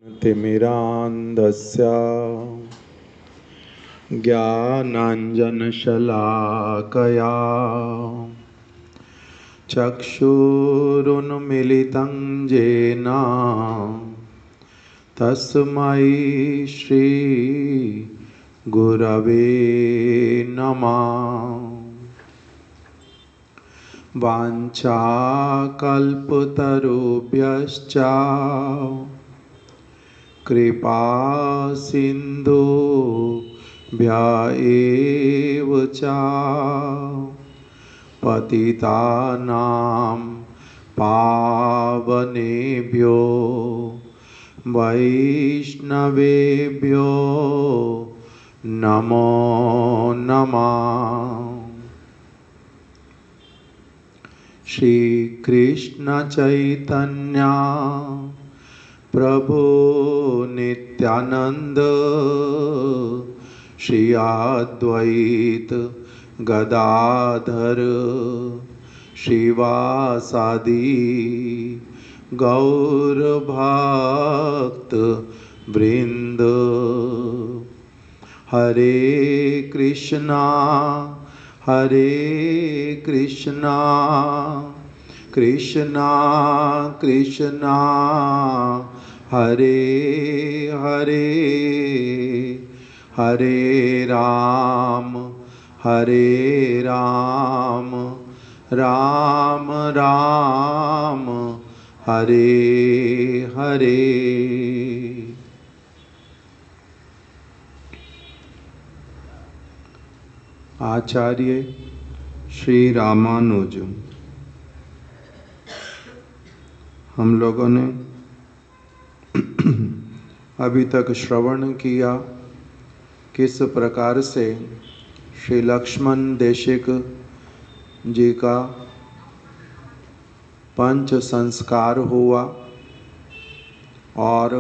तिमिरान्धस्य ज्ञानाञ्जनशलाकया चक्षुरुन्मीलितं येन तस्मै श्रीगुरवे नमः। वाञ्छाकल्पतरुभ्यश्च कृपा सिन्धुभ्य एव च पतितानां पावनेभ्यो वैष्णवेभ्यो नमो नमः। श्री कृष्ण चैतन्य प्रभु नित्यानंद श्री अद्वैत गदाधर श्रीवासादि गौर भक्त वृंद। हरे कृष्णा कृष्णा कृष्णा हरे हरे, हरे राम राम राम हरे हरे। आचार्य श्री रामानुज। हम लोगों ने अभी तक श्रवण किया किस प्रकार से श्री लक्ष्मण देशिक जी का पंच संस्कार हुआ और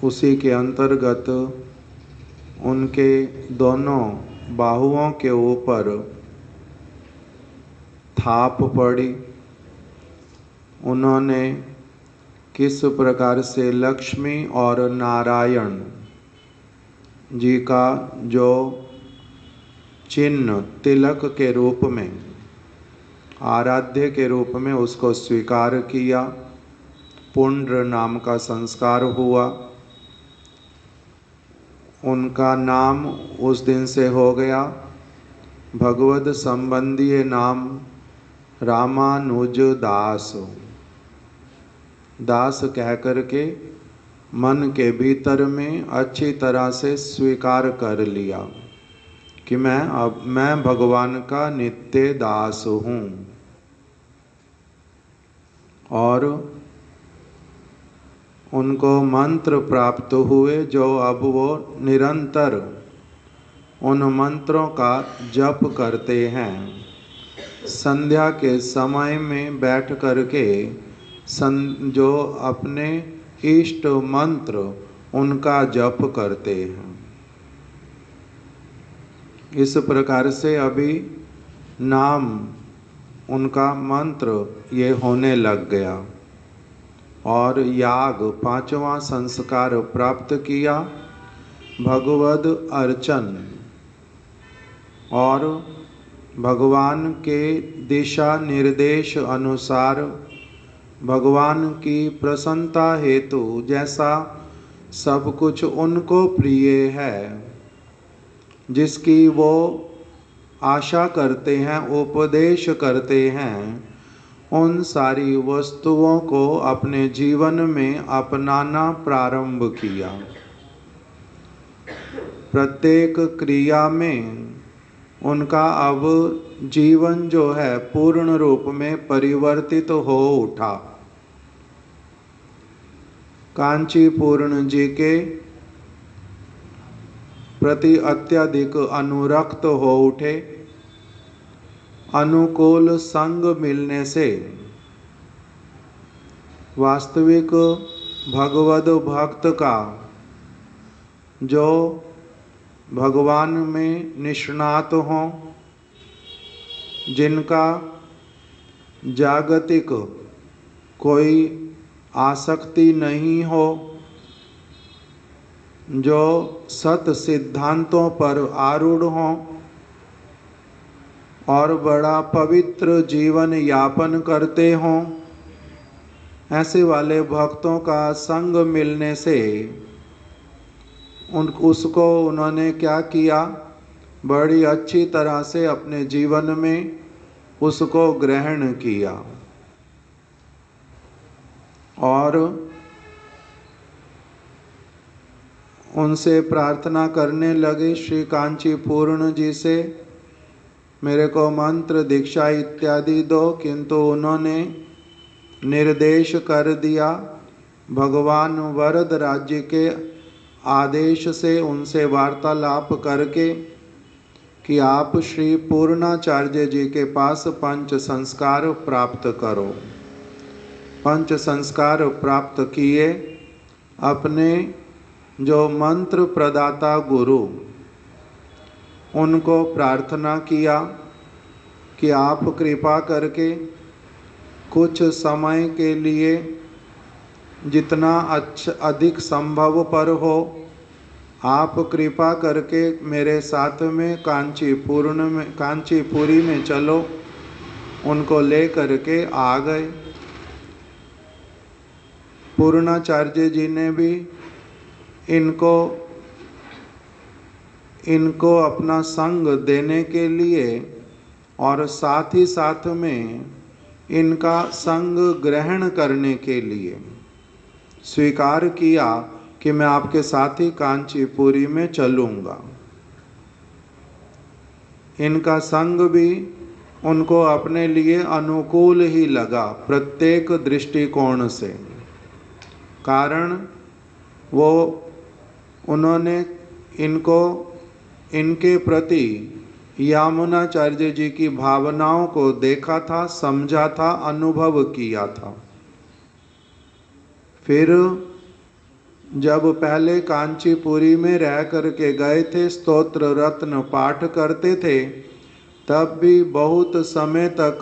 उसी के अंतर्गत उनके दोनों बाहुओं के ऊपर थाप पड़ी। उन्होंने किस प्रकार से लक्ष्मी और नारायण जी का जो चिन्ह तिलक के रूप में, आराध्य के रूप में उसको स्वीकार किया। पुंड्र नाम का संस्कार हुआ। उनका नाम उस दिन से हो गया भगवद संबंधी नाम रामानुज दास। दास कह करके मन के भीतर में अच्छी तरह से स्वीकार कर लिया कि मैं भगवान का नित्य दास हूँ। और उनको मंत्र प्राप्त हुए जो अब वो निरंतर उन मंत्रों का जप करते हैं। संध्या के समय में बैठ करके जो अपने इष्ट मंत्र उनका जप करते हैं। इस प्रकार से अभी नाम उनका मंत्र ये होने लग गया और याग पांचवा संस्कार प्राप्त किया भगवद अर्चन। और भगवान के दिशा निर्देश अनुसार भगवान की प्रसन्नता हेतु जैसा सब कुछ उनको प्रिय है, जिसकी वो आशा करते हैं, उपदेश करते हैं, उन सारी वस्तुओं को अपने जीवन में अपनाना प्रारंभ किया। प्रत्येक क्रिया में उनका अब जीवन जो है पूर्ण रूप में परिवर्तित हो उठा। कांचीपुरण जी के प्रति अत्यधिक अनुरक्त हो उठे। अनुकूल संग मिलने से वास्तविक भगवद भक्त का जो भगवान में निष्णात हों, जिनका जागतिक कोई आसक्ति नहीं हो, जो सत सिद्धांतों पर आरूढ़ हों और बड़ा पवित्र जीवन यापन करते हों, ऐसे वाले भक्तों का संग मिलने से उसको उन्होंने क्या किया, बड़ी अच्छी तरह से अपने जीवन में उसको ग्रहण किया और उनसे प्रार्थना करने लगे, श्री कांचीपूर्ण जी से मेरे को मंत्र दीक्षा इत्यादि दो। किंतु उन्होंने निर्देश कर दिया, भगवान वरद राज्य के आदेश से उनसे वार्तालाप करके कि आप श्री पूर्णाचार्य जी के पास पंच संस्कार प्राप्त करो। पंच संस्कार प्राप्त किए। अपने जो मंत्र प्रदाता गुरु, उनको प्रार्थना किया कि आप कृपा करके कुछ समय के लिए जितना अधिक संभव पर हो, आप कृपा करके मेरे साथ में कांचीपुरी में चलो। उनको ले करके आ गए। पूर्णाचार्य जी ने भी इनको अपना संग देने के लिए और साथ ही साथ में इनका संग ग्रहण करने के लिए स्वीकार किया कि मैं आपके साथ ही कांचीपुरी में चलूँगा। इनका संग भी उनको अपने लिए अनुकूल ही लगा प्रत्येक दृष्टिकोण से। कारण वो उन्होंने इनके प्रति यामुनाचार्य जी की भावनाओं को देखा था, समझा था, अनुभव किया था। फिर जब पहले कांचीपुरी में रह करके गए थे, स्तोत्र रत्न पाठ करते थे, तब भी बहुत समय तक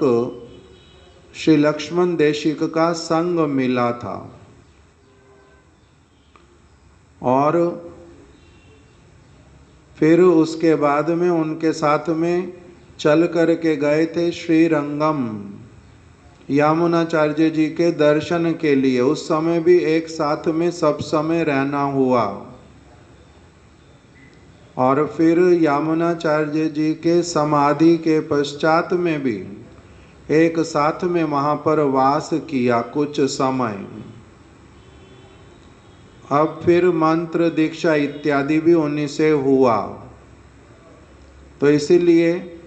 श्री लक्ष्मण देशिक का संग मिला था। और फिर उसके बाद में उनके साथ में चल कर के गए थे श्रीरंगम यामुनाचार्य जी के दर्शन के लिए। उस समय भी एक साथ में सब समय रहना हुआ। और फिर यामुनाचार्य जी के समाधि के पश्चात में भी एक साथ में वहाँ पर वास किया कुछ समय। अब फिर मंत्र दीक्षा इत्यादि भी उन्हीं से हुआ। तो इसीलिए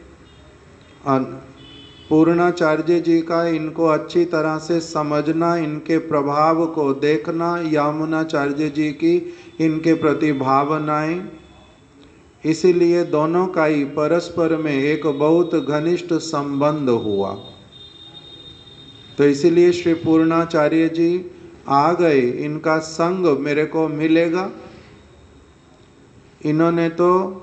पूर्णाचार्य जी का इनको अच्छी तरह से समझना, इनके प्रभाव को देखना, यामुनाचार्य जी की इनके प्रति भावनाएं, इसीलिए दोनों का ही परस्पर में एक बहुत घनिष्ठ संबंध हुआ। तो इसीलिए श्री पूर्णाचार्य जी आ गए, इनका संग मेरे को मिलेगा। इन्होंने तो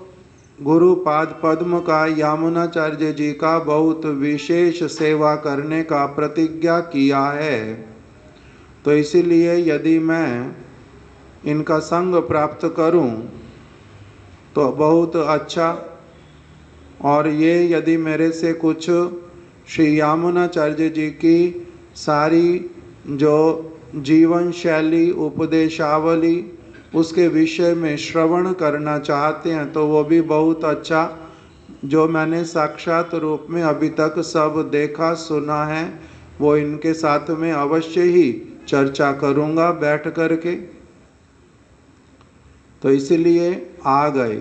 गुरु पाद पद्म का, यामुनाचार्य जी का बहुत विशेष सेवा करने का प्रतिज्ञा किया है। तो इसीलिए यदि मैं इनका संग प्राप्त करूं तो बहुत अच्छा। और ये यदि मेरे से कुछ श्री यामुनाचार्य जी की सारी जो जीवन शैली, उपदेशावली, उसके विषय में श्रवण करना चाहते हैं तो वो भी बहुत अच्छा। जो मैंने साक्षात रूप में अभी तक सब देखा सुना है, वो इनके साथ में अवश्य ही चर्चा करूँगा बैठ करके। तो इसीलिए आ गए।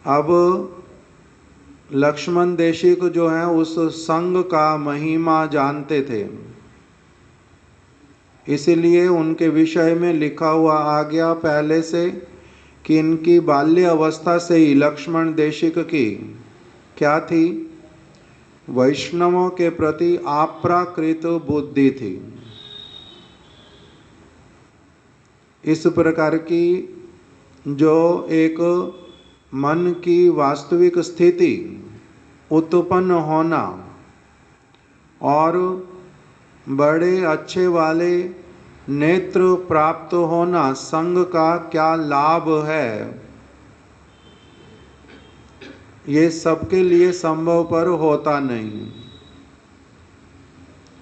अब लक्ष्मण देशिक जो हैं उस संग का महिमा जानते थे, इसीलिए उनके विषय में लिखा हुआ आ गया पहले से कि इनकी बाल्य अवस्था से ही लक्ष्मण देशिक की क्या थी, वैष्णवों के प्रति अप्राकृत बुद्धि थी। इस प्रकार की जो एक मन की वास्तविक स्थिति उत्पन्न होना और बड़े अच्छे वाले नेत्र प्राप्त होना संग का क्या लाभ है, ये सबके लिए संभव पर होता नहीं।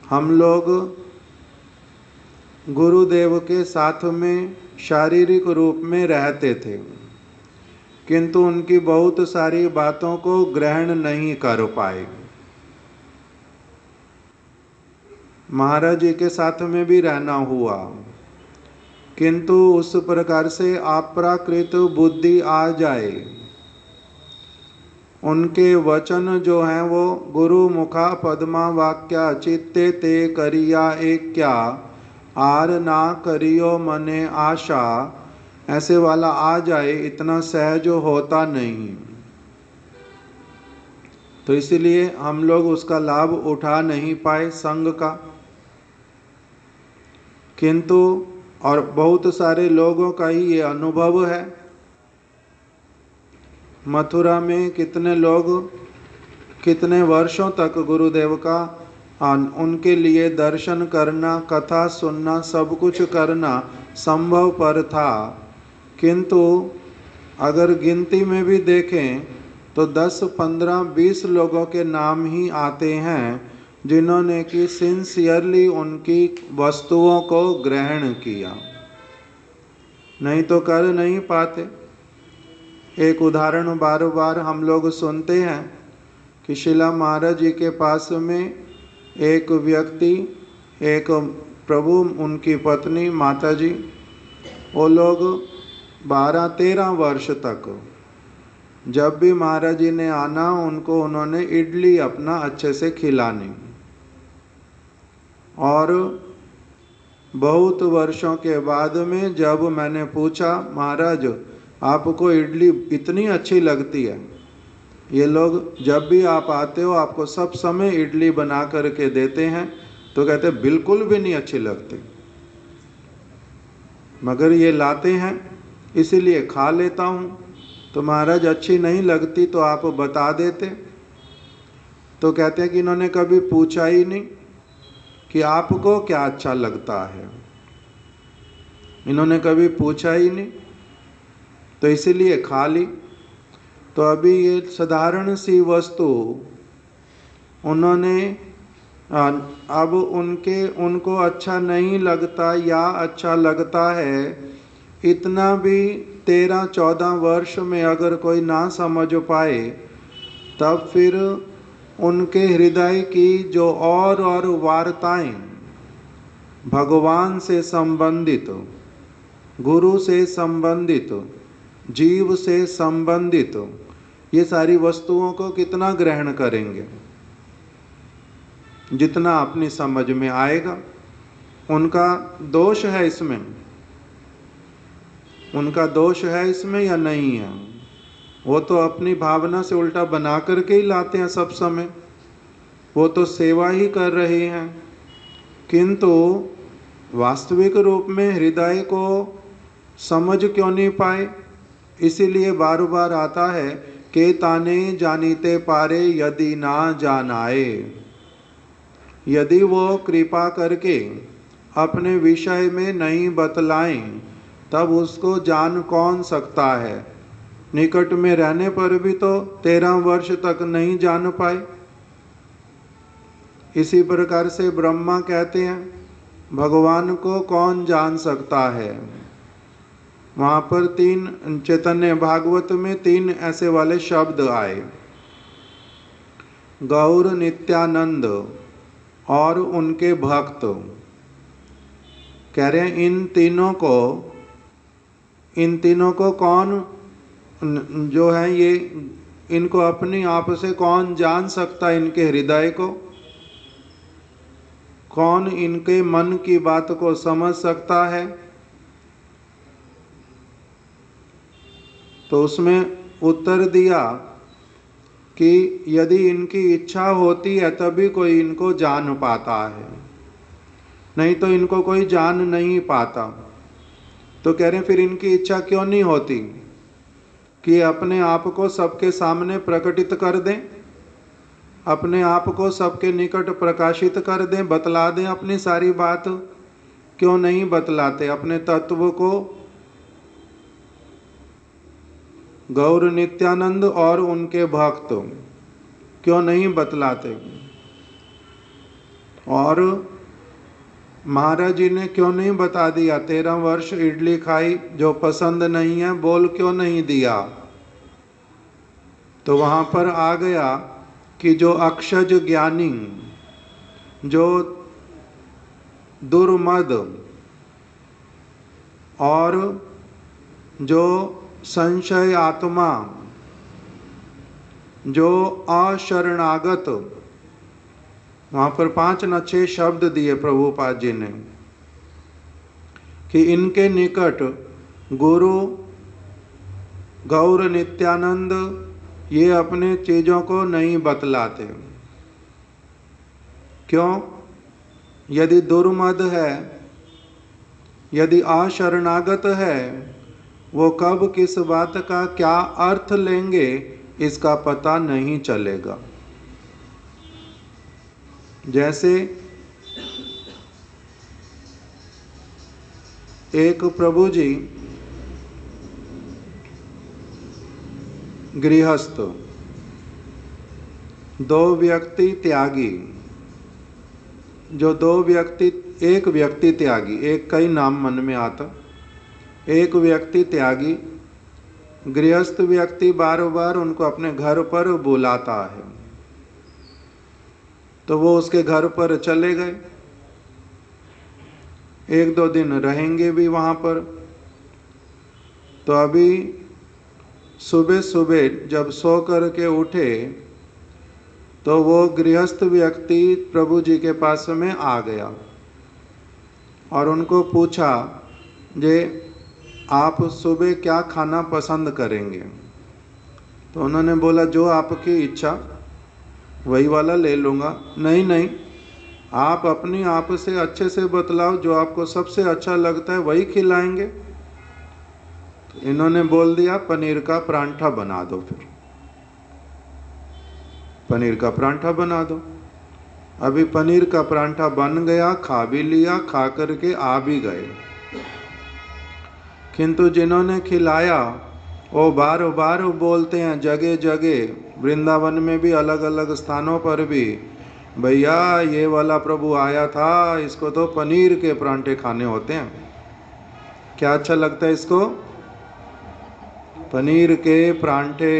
हम लोग गुरुदेव के साथ में शारीरिक रूप में रहते थे, किंतु उनकी बहुत सारी बातों को ग्रहण नहीं कर पाए। महाराज जी के साथ में भी रहना हुआ, किंतु उस प्रकार से अप्राकृत बुद्धि आ जाए, उनके वचन जो हैं वो गुरु मुखा पद्मा वाक्या चित्ते ते करिया एक क्या आर ना करियो मने आशा, ऐसे वाला आ जाए, इतना सहज होता नहीं। तो इसलिए हम लोग उसका लाभ उठा नहीं पाए संग का। किंतु और बहुत सारे लोगों का ही ये अनुभव है। मथुरा में कितने लोग कितने वर्षों तक गुरुदेव का उनके लिए दर्शन करना, कथा सुनना, सब कुछ करना संभव पर था, किंतु अगर गिनती में भी देखें तो 10, 15, 20 लोगों के नाम ही आते हैं जिन्होंने कि सिंसियरली उनकी वस्तुओं को ग्रहण किया, नहीं तो कर नहीं पाते। एक उदाहरण बार बार हम लोग सुनते हैं कि शिला महाराज जी के पास में एक व्यक्ति, एक प्रभु, उनकी पत्नी माता जी, वो लोग 12-13 वर्ष तक जब भी महाराज जी ने आना उनको उन्होंने इडली अपना अच्छे से खिलानी, और बहुत वर्षों के बाद में जब मैंने पूछा महाराज आपको इडली इतनी अच्छी लगती है, ये लोग जब भी आप आते हो आपको सब समय इडली बना करके देते हैं, तो कहते बिल्कुल भी नहीं अच्छी लगती, मगर ये लाते हैं इसीलिए खा लेता हूँ। तो महाराज अच्छी नहीं लगती तो आप बता देते। तो कहते हैं कि इन्होंने कभी पूछा ही नहीं कि आपको क्या अच्छा लगता है, इन्होंने कभी पूछा ही नहीं, तो इसीलिए खा ली। तो अभी ये साधारण सी वस्तु उन्होंने अब उनको अच्छा नहीं लगता या अच्छा लगता है, इतना भी 13-14 वर्ष में अगर कोई ना समझ पाए, तब फिर उनके हृदय की जो और वार्ताएं भगवान से संबंधित, गुरु से संबंधित, जीव से संबंधित, ये सारी वस्तुओं को कितना ग्रहण करेंगे, जितना अपनी समझ में आएगा। उनका दोष है इसमें, उनका दोष है इसमें या नहीं है? वो तो अपनी भावना से उल्टा बना करके ही लाते हैं सब समय, वो तो सेवा ही कर रहे हैं, किंतु वास्तविक रूप में हृदय को समझ क्यों नहीं पाए? इसीलिए बार बार आता है के ताने जानीते पारे यदि ना जानाए। यदि वो कृपा करके अपने विषय में नहीं बतलाएं, तब उसको जान कौन सकता है? निकट में रहने पर भी तो 13 वर्ष तक नहीं जान पाए। इसी प्रकार से ब्रह्मा कहते हैं भगवान को कौन जान सकता है? वहाँ पर 3 चैतन्य भागवत में 3 ऐसे वाले शब्द आए, गौर, नित्यानंद और उनके भक्त। कह रहे हैं इन तीनों को कौन जो है ये इनको अपनी आप से कौन जान सकता है? इनके हृदय को कौन इनके मन की बात को समझ सकता है? तो उसमें उत्तर दिया कि यदि इनकी इच्छा होती है तभी कोई इनको जान पाता है, नहीं तो इनको कोई जान नहीं पाता। तो कह रहे हैं फिर इनकी इच्छा क्यों नहीं होती कि अपने आप को सबके सामने प्रकटित कर दें? अपने आप को सबके निकट प्रकाशित कर दें, बतला दें अपनी सारी बात, क्यों नहीं बतलाते? अपने तत्व को गौर नित्यानंद और उनके भक्त क्यों नहीं बतलाते? और महाराज जी ने क्यों नहीं बता दिया? 13 वर्ष इडली खाई, जो पसंद नहीं है बोल क्यों नहीं दिया? तो वहां पर आ गया कि जो अक्षज ज्ञानी, जो दुर्मद और जो संशय आत्मा, जो अशरणागत, वहां पर 5 न 6 शब्द दिए प्रभुपाद जी ने कि इनके निकट गुरु गौर नित्यानंद ये अपने चीजों को नहीं बतलाते। क्यों? यदि दुर्मद है, यदि अशरणागत है, वो कब किस बात का क्या अर्थ लेंगे इसका पता नहीं चलेगा। जैसे एक प्रभु जी गृहस्थ, 2 व्यक्ति त्यागी, जो 2 व्यक्ति, एक व्यक्ति त्यागी, एक का ही नाम मन में आता, एक व्यक्ति त्यागी, गृहस्थ व्यक्ति बार बार उनको अपने घर पर बुलाता है, तो वो उसके घर पर चले गए, 1-2 दिन रहेंगे भी वहाँ पर। तो अभी सुबह सुबह जब सो कर के उठे तो वो गृहस्थ व्यक्ति प्रभु जी के पास में आ गया और उनको पूछा, जे आप सुबह क्या खाना पसंद करेंगे? तो उन्होंने बोला, जो आपकी इच्छा वही वाला ले लूँगा। नहीं नहीं, आप अपनी आप से अच्छे से बतलाओ, जो आपको सबसे अच्छा लगता है वही खिलाएंगे। तो इन्होंने बोल दिया, पनीर का परांठा बना दो। फिर पनीर का परांठा बना दो। अभी पनीर का परांठा बन गया, खा भी लिया, खा करके आ भी गए, किंतु जिन्होंने खिलाया वो बार बार बोलते हैं, जगह जगह वृंदावन में भी अलग अलग स्थानों पर भी, भैया ये वाला प्रभु आया था, इसको तो पनीर के परांठे खाने होते हैं। क्या अच्छा लगता है इसको? पनीर के परांठे।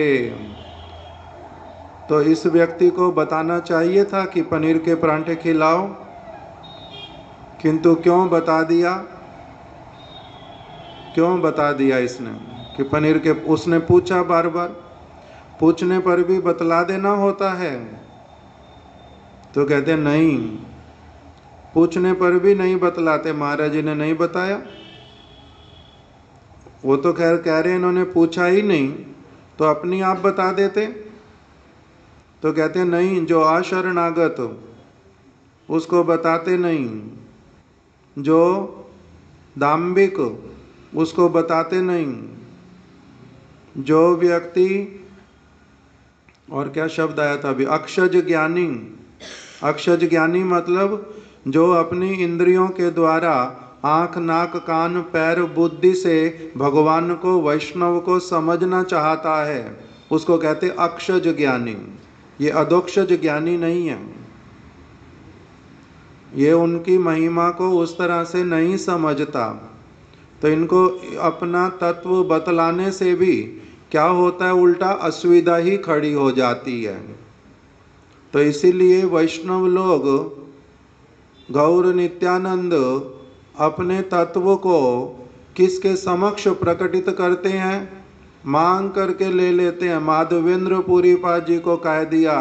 तो इस व्यक्ति को बताना चाहिए था कि पनीर के परांठे खिलाओ, किंतु क्यों बता दिया? क्यों बता दिया इसने कि पनीर के? उसने पूछा, बार बार पूछने पर भी बतला देना होता है। तो कहते नहीं, पूछने पर भी नहीं बतलाते। महाराज जी ने नहीं बताया। वो तो खैर कह रहे इन्होंने पूछा ही नहीं, तो अपनी आप बता देते। तो कहते नहीं, जो अशरणागत उसको बताते नहीं, जो दाम्भिक उसको बताते नहीं, जो व्यक्ति, और क्या शब्द आया था अभी, अक्षज ज्ञानी। अक्षज ज्ञानी मतलब जो अपनी इंद्रियों के द्वारा आँख नाक कान पैर बुद्धि से भगवान को, वैष्णव को समझना चाहता है, उसको कहते अक्षज ज्ञानी। ये अधोक्षज ज्ञानी नहीं है। ये उनकी महिमा को उस तरह से नहीं समझता। तो इनको अपना तत्व बतलाने से भी क्या होता है, उल्टा असुविधा ही खड़ी हो जाती है। तो इसीलिए वैष्णव लोग गौर नित्यानंद अपने तत्व को किसके समक्ष प्रकटित करते हैं? मांग करके ले लेते हैं। माधवेंद्र पुरी पाद जी को कह दिया,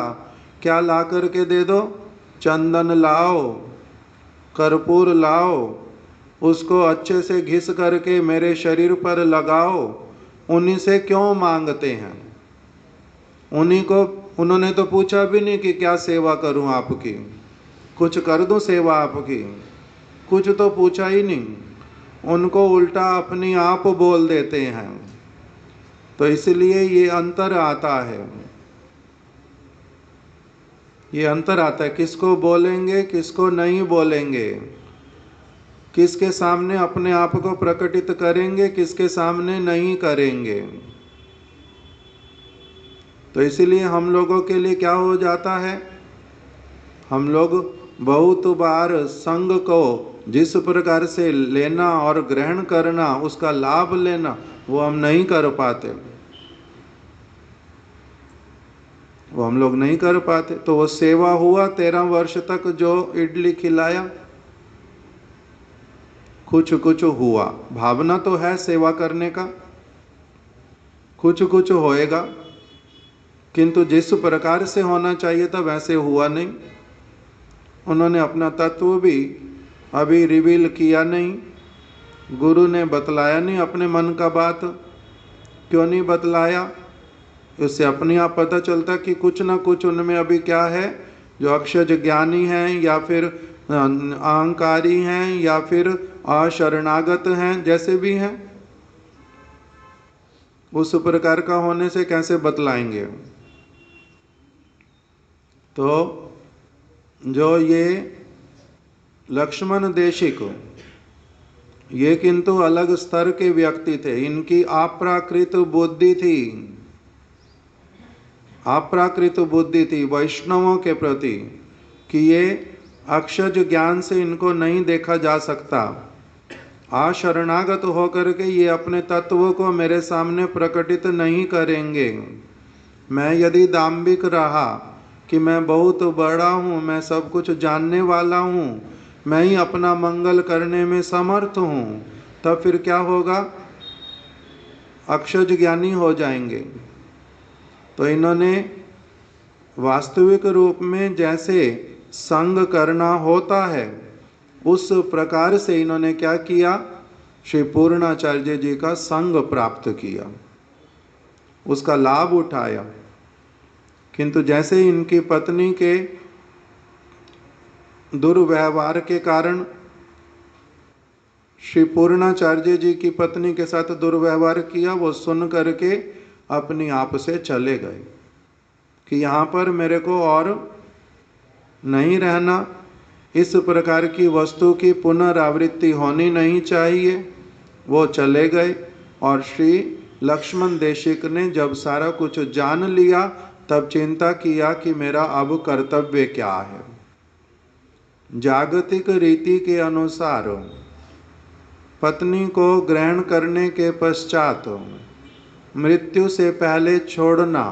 क्या ला करके दे दो? चंदन लाओ, कर्पूर लाओ, उसको अच्छे से घिस करके मेरे शरीर पर लगाओ। उन्हीं से क्यों मांगते हैं? उन्हीं को, उन्होंने तो पूछा भी नहीं कि क्या सेवा करूं आपकी, कुछ कर दूं सेवा आपकी, कुछ तो पूछा ही नहीं। उनको उल्टा अपनी आप बोल देते हैं। तो इसलिए ये अंतर आता है। ये अंतर आता है, किसको बोलेंगे किसको नहीं बोलेंगे, किसके सामने अपने आप को प्रकटित करेंगे किसके सामने नहीं करेंगे। तो इसीलिए हम लोगों के लिए क्या हो जाता है, हम लोग बहुत बार संग को जिस प्रकार से लेना और ग्रहण करना, उसका लाभ लेना, वो हम नहीं कर पाते, वो हम लोग नहीं कर पाते। तो वो सेवा हुआ 13 वर्ष तक, जो इडली खिलाया, कुछ कुछ हुआ, भावना तो है सेवा करने का, कुछ कुछ होएगा, किंतु जिस प्रकार से होना चाहिए था वैसे हुआ नहीं। उन्होंने अपना तत्व भी अभी रिवील किया नहीं, गुरु ने बतलाया नहीं अपने मन का बात। क्यों नहीं बतलाया? उससे अपने आप पता चलता कि कुछ ना कुछ उनमें अभी क्या है, जो अक्षज ज्ञानी हैं या फिर अहंकारी हैं या फिर अशरणागत हैं, जैसे भी हैं, उस प्रकार का होने से कैसे बतलाएंगे। तो जो ये लक्ष्मण देशिक, ये किंतु अलग स्तर के व्यक्ति थे, इनकी अप्राकृत बुद्धि थी, अप्राकृत बुद्धि थी वैष्णवों के प्रति, कि ये अक्षज ज्ञान से इनको नहीं देखा जा सकता। अशरणागत होकर के ये अपने तत्व को मेरे सामने प्रकटित नहीं करेंगे। मैं यदि दाम्भिक रहा कि मैं बहुत बड़ा हूँ, मैं सब कुछ जानने वाला हूँ, मैं ही अपना मंगल करने में समर्थ हूँ, तब फिर क्या होगा, अक्षज ज्ञानी हो जाएंगे। तो इन्होंने वास्तविक रूप में जैसे संग करना होता है, उस प्रकार से इन्होंने क्या किया, श्री पूर्णाचार्य जी का संग प्राप्त किया, उसका लाभ उठाया। किंतु जैसे इनकी पत्नी के दुर्व्यवहार के कारण, श्री पूर्णाचार्य जी की पत्नी के साथ दुर्व्यवहार किया, वो सुन करके अपनी आप से चले गए कि यहाँ पर मेरे को और नहीं रहना, इस प्रकार की वस्तु की पुनरावृत्ति होनी नहीं चाहिए। वो चले गए और श्री लक्ष्मण देशिक ने जब सारा कुछ जान लिया, तब चिंता किया कि मेरा अब कर्तव्य क्या है। जागतिक रीति के अनुसार पत्नी को ग्रहण करने के पश्चात मृत्यु से पहले छोड़ना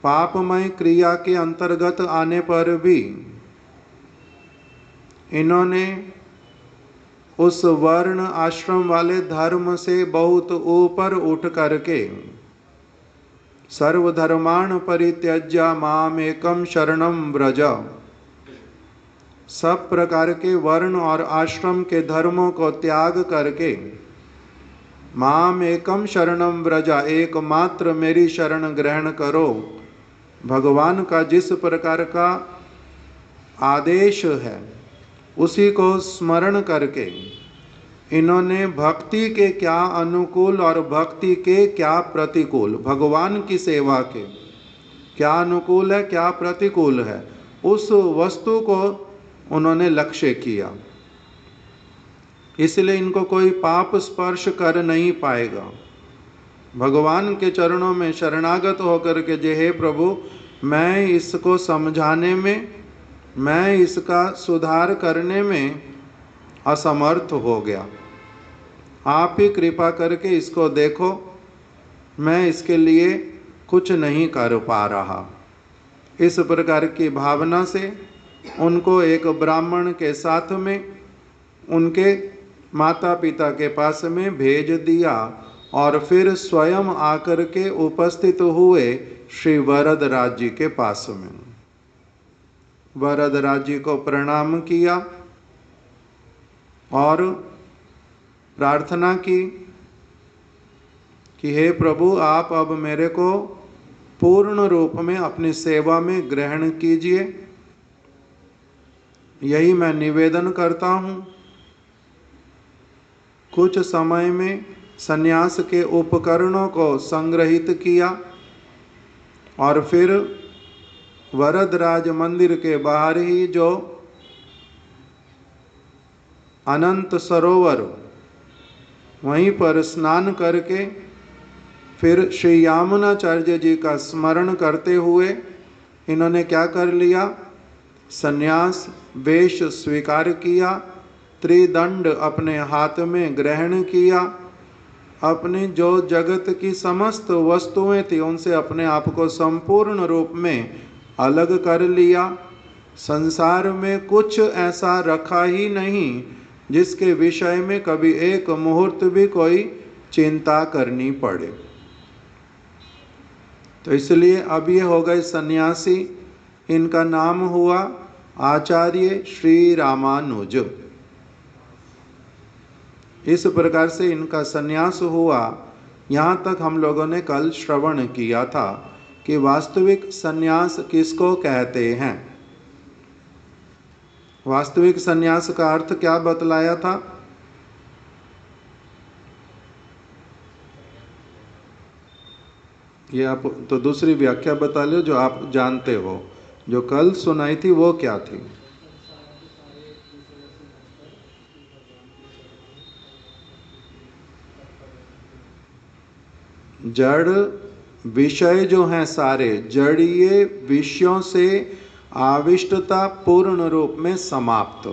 पापमय क्रिया के अंतर्गत आने पर भी इन्होंने उस वर्ण आश्रम वाले धर्म से बहुत ऊपर उठ करके सर्वधर्मान् परित्यज्य माम एकम शरणम व्रज, सब प्रकार के वर्ण और आश्रम के धर्मों को त्याग करके माम एकम शरणम व्रज, एकमात्र मेरी शरण ग्रहण करो। भगवान का जिस प्रकार का आदेश है उसी को स्मरण करके इन्होंने भक्ति के क्या अनुकूल और भक्ति के क्या प्रतिकूल, भगवान की सेवा के क्या अनुकूल है क्या प्रतिकूल है, उस वस्तु को उन्होंने लक्ष्य किया। इसलिए इनको कोई पाप स्पर्श कर नहीं पाएगा। भगवान के चरणों में शरणागत होकर के जे हे प्रभु, मैं इसको समझाने में, मैं इसका सुधार करने में असमर्थ हो गया, आप ही कृपा करके इसको देखो, मैं इसके लिए कुछ नहीं कर पा रहा। इस प्रकार की भावना से उनको एक ब्राह्मण के साथ में उनके माता पिता के पास में भेज दिया और फिर स्वयं आकर के उपस्थित हुए श्री वरदराज जी के पास में। वरदराज जी को प्रणाम किया और प्रार्थना की कि हे प्रभु, आप अब मेरे को पूर्ण रूप में अपनी सेवा में ग्रहण कीजिए, यही मैं निवेदन करता हूँ। कुछ समय में संन्यास के उपकरणों को संग्रहित किया और फिर वरदराज मंदिर के बाहर ही जो अनंत सरोवर, वहीं पर स्नान करके फिर श्री यामुनाचार्य जी का स्मरण करते हुए इन्होंने क्या कर लिया, संन्यास वेश स्वीकार किया, त्रिदंड अपने हाथ में ग्रहण किया, अपनी जो जगत की समस्त वस्तुएं थी उनसे अपने आप को संपूर्ण रूप में अलग कर लिया। संसार में कुछ ऐसा रखा ही नहीं जिसके विषय में कभी एक मुहूर्त भी कोई चिंता करनी पड़े। तो इसलिए अब ये हो गए सन्यासी। इनका नाम हुआ आचार्य श्री रामानुज। इस प्रकार से इनका सन्यास हुआ। यहाँ तक हम लोगों ने कल श्रवण किया था कि वास्तविक सन्यास किसको कहते हैं। वास्तविक सन्यास का अर्थ क्या बतलाया था? ये आप तो दूसरी व्याख्या बता लो जो आप जानते हो। जो कल सुनाई थी वो क्या थी? जड़ विषय जो हैं सारे जड़ीय विषयों से आविष्टता पूर्ण रूप में समाप्त।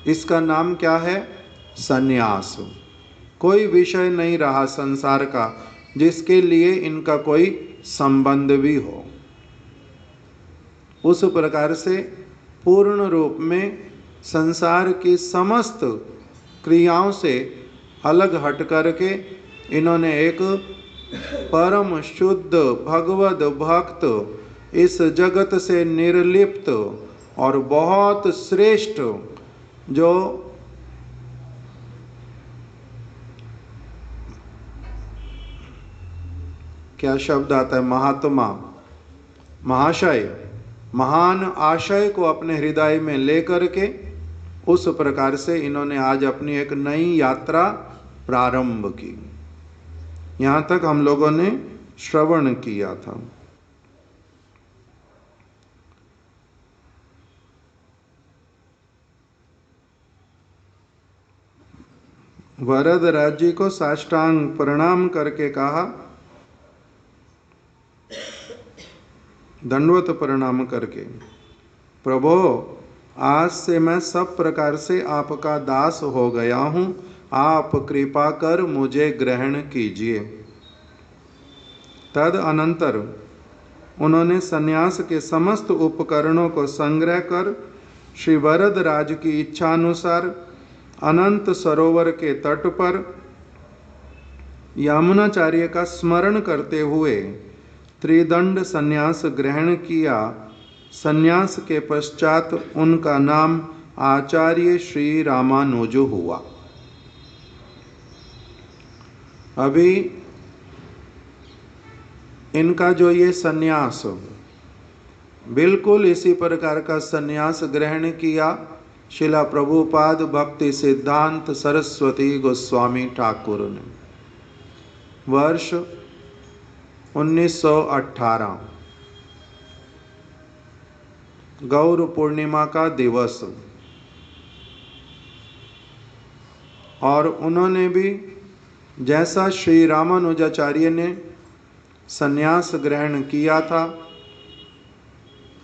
इसका नाम क्या है? संन्यास। कोई विषय नहीं रहा संसार का जिसके लिए इनका कोई संबंध भी हो। उस प्रकार से पूर्ण रूप में संसार की समस्त क्रियाओं से अलग हट करके इन्होंने एक परम शुद्ध भगवद भक्त, इस जगत से निर्लिप्त और बहुत श्रेष्ठ जो क्या शब्द आता है, महात्मा, महाशय, महान आशय को अपने हृदय में लेकर के उस प्रकार से इन्होंने आज अपनी एक नई यात्रा प्रारंभ की। यहाँ तक हम लोगों ने श्रवण किया था। वरदराज जी को साष्टांग प्रणाम करके कहा, दंडवत प्रणाम करके, प्रभो आज से मैं सब प्रकार से आपका दास हो गया हूँ, आप कृपा कर मुझे ग्रहण कीजिए। तद अनंतर उन्होंने सन्यास के समस्त उपकरणों को संग्रह कर श्री वरदराज की इच्छानुसार अनंत सरोवर के तट पर यामुनाचार्य का स्मरण करते हुए त्रिदंड सन्यास ग्रहण किया। सन्यास के पश्चात उनका नाम आचार्य श्री रामानुज हुआ। अभी इनका जो ये सन्यास, बिल्कुल इसी प्रकार का सन्यास ग्रहण किया शिला प्रभुपाद भक्ति सिद्धांत सरस्वती गोस्वामी ठाकुर ने। वर्ष 1918 गौर पूर्णिमा का दिवस, और उन्होंने भी जैसा श्री रामानुजाचार्य ने सन्यास ग्रहण किया था,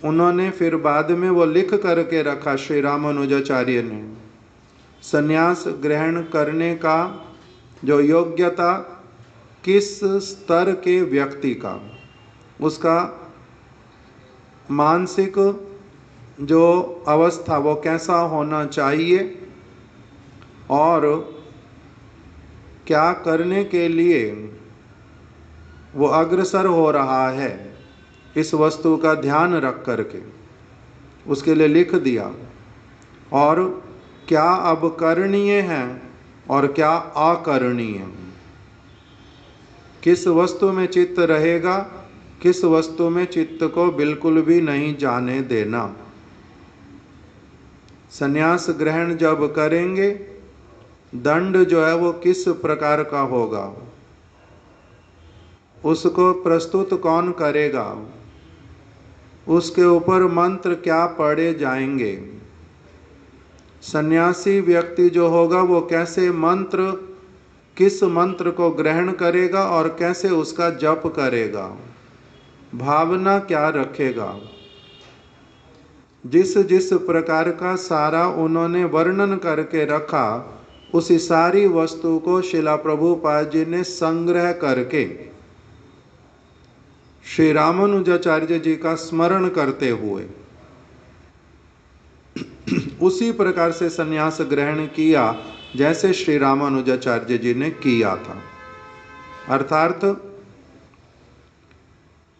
उन्होंने फिर बाद में वो लिख करके रखा, श्री रामानुजाचार्य ने, सन्यास ग्रहण करने का जो योग्यता किस स्तर के व्यक्ति का, उसका मानसिक जो अवस्था वो कैसा होना चाहिए और क्या करने के लिए वो अग्रसर हो रहा है, इस वस्तु का ध्यान रख करके उसके लिए लिख दिया। और क्या अब करणीय है और क्या अकरणीय, किस वस्तु में चित्त रहेगा, किस वस्तु में चित्त को बिल्कुल भी नहीं जाने देना। संन्यास ग्रहण जब करेंगे, दंड जो है वो किस प्रकार का होगा, उसको प्रस्तुत कौन करेगा, उसके ऊपर मंत्र क्या पढ़े जाएंगे। सन्यासी व्यक्ति जो होगा वो कैसे मंत्र, किस मंत्र को ग्रहण करेगा और कैसे उसका जप करेगा, भावना क्या रखेगा, जिस जिस प्रकार का सारा उन्होंने वर्णन करके रखा, उसी सारी वस्तु को शिला प्रभुपाद जी ने संग्रह करके श्री रामानुजाचार्य जी का स्मरण करते हुए उसी प्रकार से संन्यास ग्रहण किया जैसे श्री रामानुजाचार्य जी ने किया था। अर्थात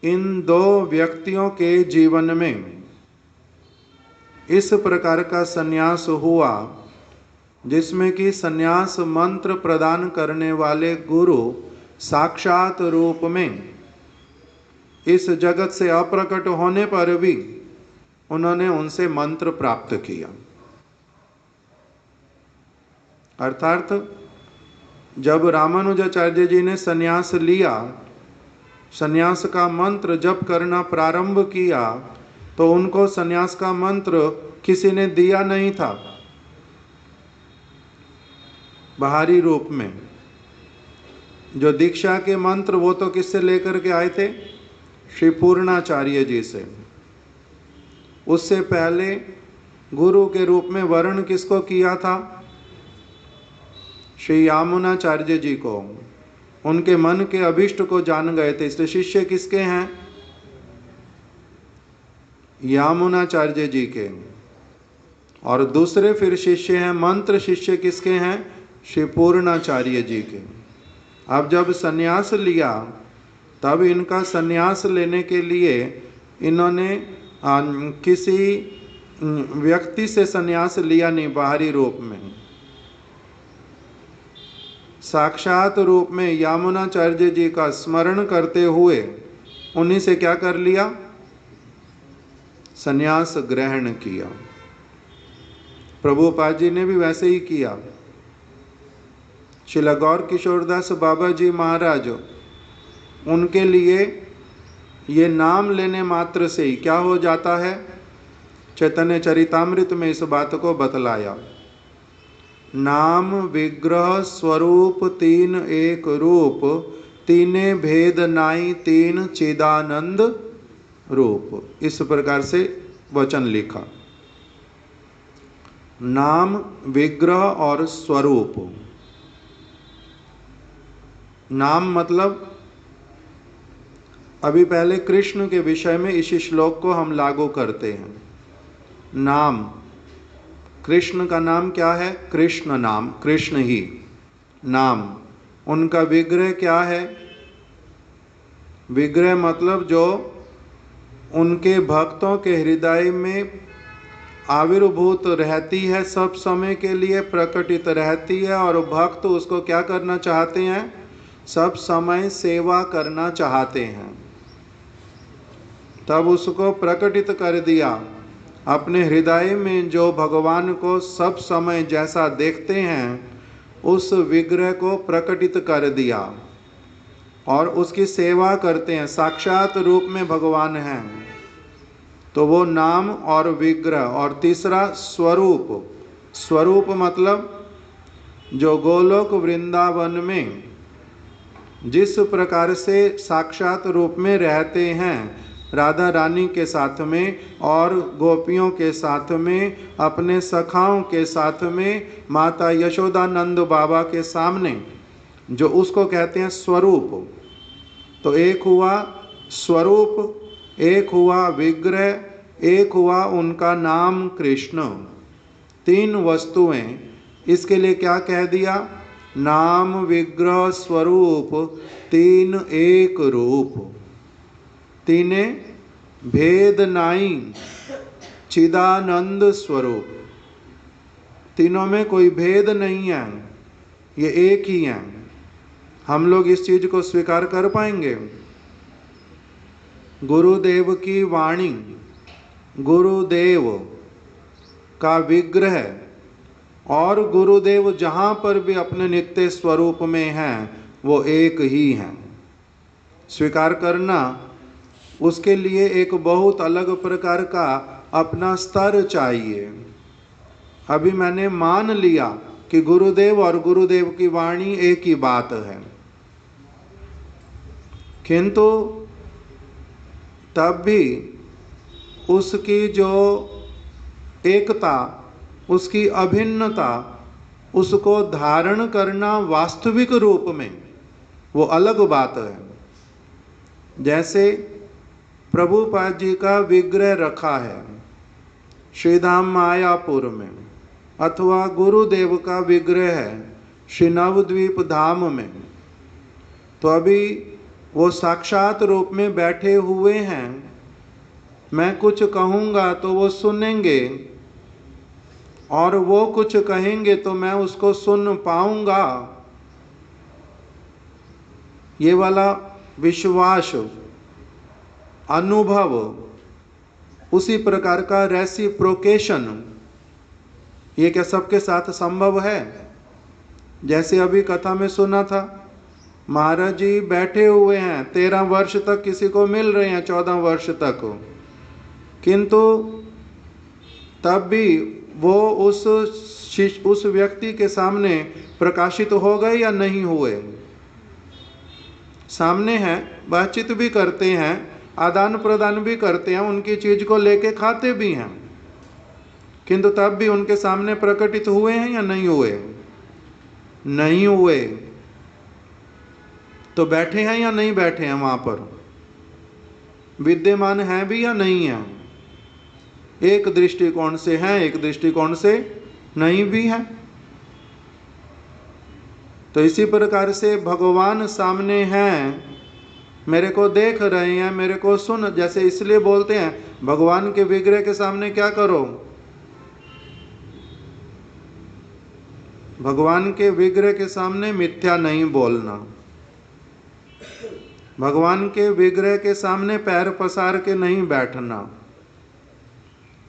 इन दो व्यक्तियों के जीवन में इस प्रकार का संन्यास हुआ जिसमें कि संन्यास मंत्र प्रदान करने वाले गुरु साक्षात रूप में इस जगत से अप्रकट होने पर भी उन्होंने उनसे मंत्र प्राप्त किया। अर्थात जब रामानुजाचार्य जी ने संन्यास लिया, संन्यास का मंत्र जप करना प्रारंभ किया, तो उनको संन्यास का मंत्र किसी ने दिया नहीं था बाहरी रूप में। जो दीक्षा के मंत्र वो तो किससे लेकर के आए थे? श्री पूर्णाचार्य जी से। उससे पहले गुरु के रूप में वर्ण किसको किया था? श्री यामुनाचार्य जी को। उनके मन के अभिष्ट को जान गए थे, इसलिए शिष्य किसके हैं? यामुनाचार्य जी के। और दूसरे फिर शिष्य हैं, मंत्र शिष्य किसके हैं? श्री पूर्णाचार्य जी के। अब जब संन्यास लिया तब इनका संन्यास लेने के लिए इन्होंने किसी व्यक्ति से संन्यास लिया नहीं बाहरी रूप में, साक्षात रूप में यामुनाचार्य जी का स्मरण करते हुए उन्हीं से क्या कर लिया? संन्यास ग्रहण किया। प्रभुपाद जी ने भी वैसे ही किया। श्रील गौर किशोरदास बाबा जी महाराज, उनके लिए ये नाम लेने मात्र से ही क्या हो जाता है? चैतन्य चरितामृत में इस बात को बतलाया। नाम विग्रह स्वरूप तीन एक रूप, तीने भेद नाई तीन चिदानंद रूप। इस प्रकार से वचन लिखा। नाम, विग्रह और स्वरूप। नाम मतलब, अभी पहले कृष्ण के विषय में इस श्लोक को हम लागू करते हैं। नाम, कृष्ण का नाम क्या है? कृष्ण नाम, कृष्ण ही नाम। उनका विग्रह क्या है? विग्रह मतलब जो उनके भक्तों के हृदय में आविर्भूत रहती है, सब समय के लिए प्रकटित रहती है, और भक्त उसको क्या करना चाहते हैं? सब समय सेवा करना चाहते हैं। तब उसको प्रकटित कर दिया। अपने हृदय में जो भगवान को सब समय जैसा देखते हैं, उस विग्रह को प्रकटित कर दिया और उसकी सेवा करते हैं। साक्षात रूप में भगवान हैं, तो वो नाम और विग्रह। और तीसरा स्वरूप। स्वरूप मतलब जो गोलोक वृंदावन में जिस प्रकार से साक्षात रूप में रहते हैं, राधा रानी के साथ में और गोपियों के साथ में, अपने सखाओं के साथ में, माता यशोदानंद बाबा के सामने, जो उसको कहते हैं स्वरूप। तो एक हुआ स्वरूप, एक हुआ विग्रह, एक हुआ उनका नाम कृष्ण। तीन वस्तुएं। इसके लिए क्या कह दिया? नाम, विग्रह, स्वरूप, तीन एक रूप। तीने भेद नाई चिदानंद स्वरूप। तीनों में कोई भेद नहीं है, ये एक ही है। हम लोग इस चीज को स्वीकार कर पाएंगे? गुरुदेव की वाणी, गुरुदेव का विग्रह और गुरुदेव जहाँ पर भी अपने नित्य स्वरूप में हैं, वो एक ही हैं। स्वीकार करना उसके लिए एक बहुत अलग प्रकार का अपना स्तर चाहिए। अभी मैंने मान लिया कि गुरुदेव और गुरुदेव की वाणी एक ही बात है, किंतु तब भी उसकी जो एकता, उसकी अभिन्नता, उसको धारण करना वास्तविक रूप में, वो अलग बात है। जैसे प्रभुपाद जी का विग्रह रखा है श्रीधाम मायापुर में, अथवा गुरुदेव का विग्रह है श्री नवद्वीप धाम में, तो अभी वो साक्षात रूप में बैठे हुए हैं। मैं कुछ कहूँगा तो वो सुनेंगे, और वो कुछ कहेंगे तो मैं उसको सुन पाऊंगा। ये वाला विश्वास, अनुभव, उसी प्रकार का रेसिप्रोकेशन, ये क्या सबके साथ संभव है? जैसे अभी कथा में सुना था, महाराज जी बैठे हुए हैं 13 वर्ष तक, किसी को मिल रहे हैं 14 वर्ष तक, किंतु तब भी वो उस व्यक्ति के सामने प्रकाशित हो गए या नहीं हुए? सामने हैं, बातचीत भी करते हैं, आदान प्रदान भी करते हैं, उनकी चीज को लेके खाते भी हैं, किंतु तब भी उनके सामने प्रकटित हुए हैं या नहीं हुए? नहीं हुए। तो बैठे हैं या नहीं बैठे हैं वहां पर? विद्यमान हैं भी या नहीं है? एक दृष्टिकोण से हैं, एक दृष्टिकोण से नहीं भी है। तो इसी प्रकार से भगवान सामने हैं, मेरे को देख रहे हैं, मेरे को सुन, जैसे इसलिए बोलते हैं भगवान के विग्रह के सामने क्या करो? भगवान के विग्रह के सामने मिथ्या नहीं बोलना, भगवान के विग्रह के सामने पैर पसार के नहीं बैठना,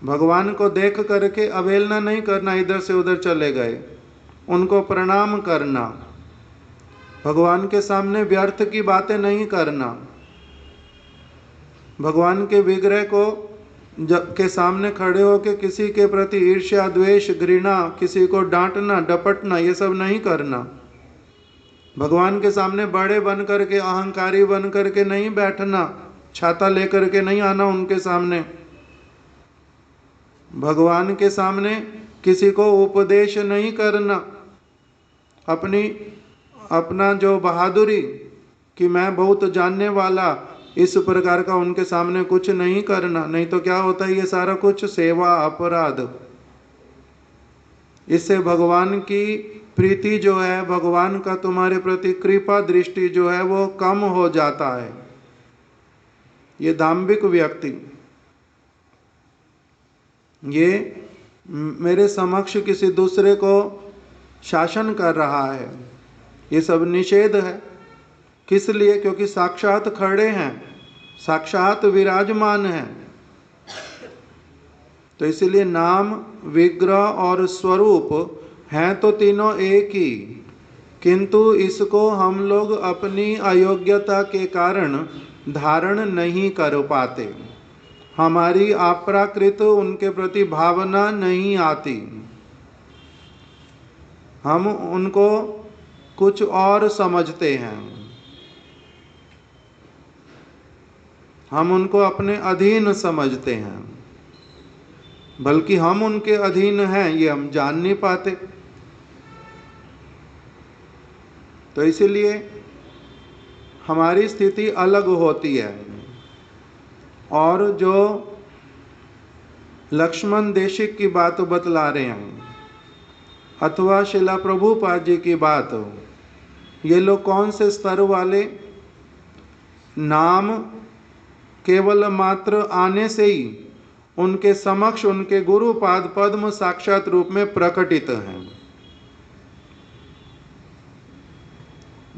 भगवान को देख करके अवहेलना नहीं करना, इधर से उधर चले गए, उनको प्रणाम करना, भगवान के सामने व्यर्थ की बातें नहीं करना, भगवान के विग्रह को के सामने खड़े होकर किसी के प्रति ईर्ष्या, द्वेष, घृणा, किसी को डांटना, डपटना, ये सब नहीं करना। भगवान के सामने बड़े बन करके, अहंकारी बन करके नहीं बैठना, छाता लेकर के नहीं आना उनके सामने। भगवान के सामने किसी को उपदेश नहीं करना, अपना जो बहादुरी कि मैं बहुत जानने वाला, इस प्रकार का उनके सामने कुछ नहीं करना। नहीं तो क्या होता है, ये सारा कुछ सेवा अपराध। इससे भगवान की प्रीति जो है, भगवान का तुम्हारे प्रति कृपा दृष्टि जो है वो कम हो जाता है। ये दाम्भिक व्यक्ति, ये मेरे समक्ष किसी दूसरे को शासन कर रहा है, ये सब निषेध है। किस लिए? क्योंकि साक्षात खड़े हैं, साक्षात विराजमान हैं। तो इसलिए नाम, विग्रह और स्वरूप हैं तो तीनों एक ही, किंतु इसको हम लोग अपनी अयोग्यता के कारण धारण नहीं कर पाते, हमारी अप्राकृत उनके प्रति भावना नहीं आती, हम उनको कुछ और समझते हैं, हम उनको अपने अधीन समझते हैं, बल्कि हम उनके अधीन हैं ये हम जान नहीं पाते। तो इसीलिए हमारी स्थिति अलग होती है। और जो लक्ष्मण देशिक की बात बतला रहे हैं, अथवा शिला प्रभुपाद जी की बात, ये लोग कौन से स्तर वाले? नाम केवल मात्र आने से ही उनके समक्ष उनके गुरुपाद पद्म साक्षात रूप में प्रकटित हैं।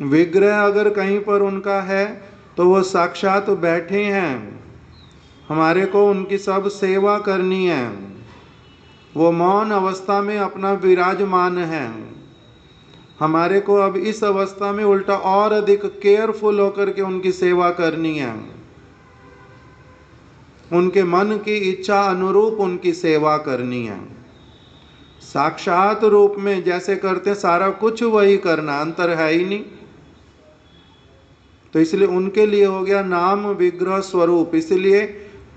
विग्रह अगर कहीं पर उनका है तो वो साक्षात बैठे हैं, हमारे को उनकी सब सेवा करनी है, वो मौन अवस्था में अपना विराजमान है। हमारे को अब इस अवस्था में उल्टा और अधिक केयरफुल होकर के उनकी सेवा करनी है। उनके मन की इच्छा अनुरूप उनकी सेवा करनी है। साक्षात रूप में जैसे करते सारा कुछ वही करना, अंतर है ही नहीं। तो इसलिए उनके लिए हो गया नाम विग्रह स्वरूप। इसलिए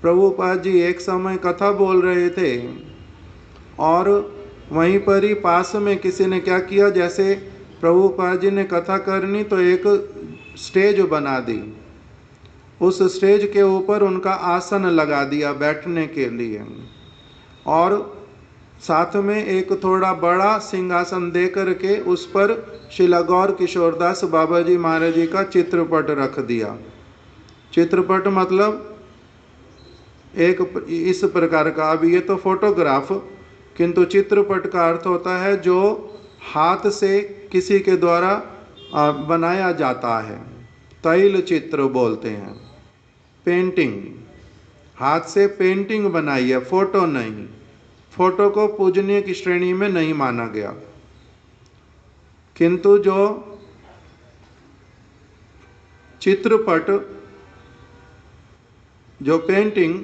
प्रभुपाद जी एक समय कथा बोल रहे थे और वहीं पर ही पास में किसी ने क्या किया, जैसे प्रभुपाद जी ने कथा करनी तो एक स्टेज बना दी, उस स्टेज के ऊपर उनका आसन लगा दिया बैठने के लिए और साथ में एक थोड़ा बड़ा सिंहासन दे करके उस पर श्रील गौर किशोरदास बाबा जी महाराज जी का चित्रपट रख दिया। चित्रपट मतलब एक इस प्रकार का, अब ये तो फोटोग्राफ, किंतु चित्रपट का अर्थ होता है जो हाथ से किसी के द्वारा बनाया जाता है, तैल चित्र बोलते हैं, पेंटिंग, हाथ से पेंटिंग बनाई है, फोटो नहीं। फोटो को पूजनीय की श्रेणी में नहीं माना गया, किंतु जो चित्रपट, जो पेंटिंग,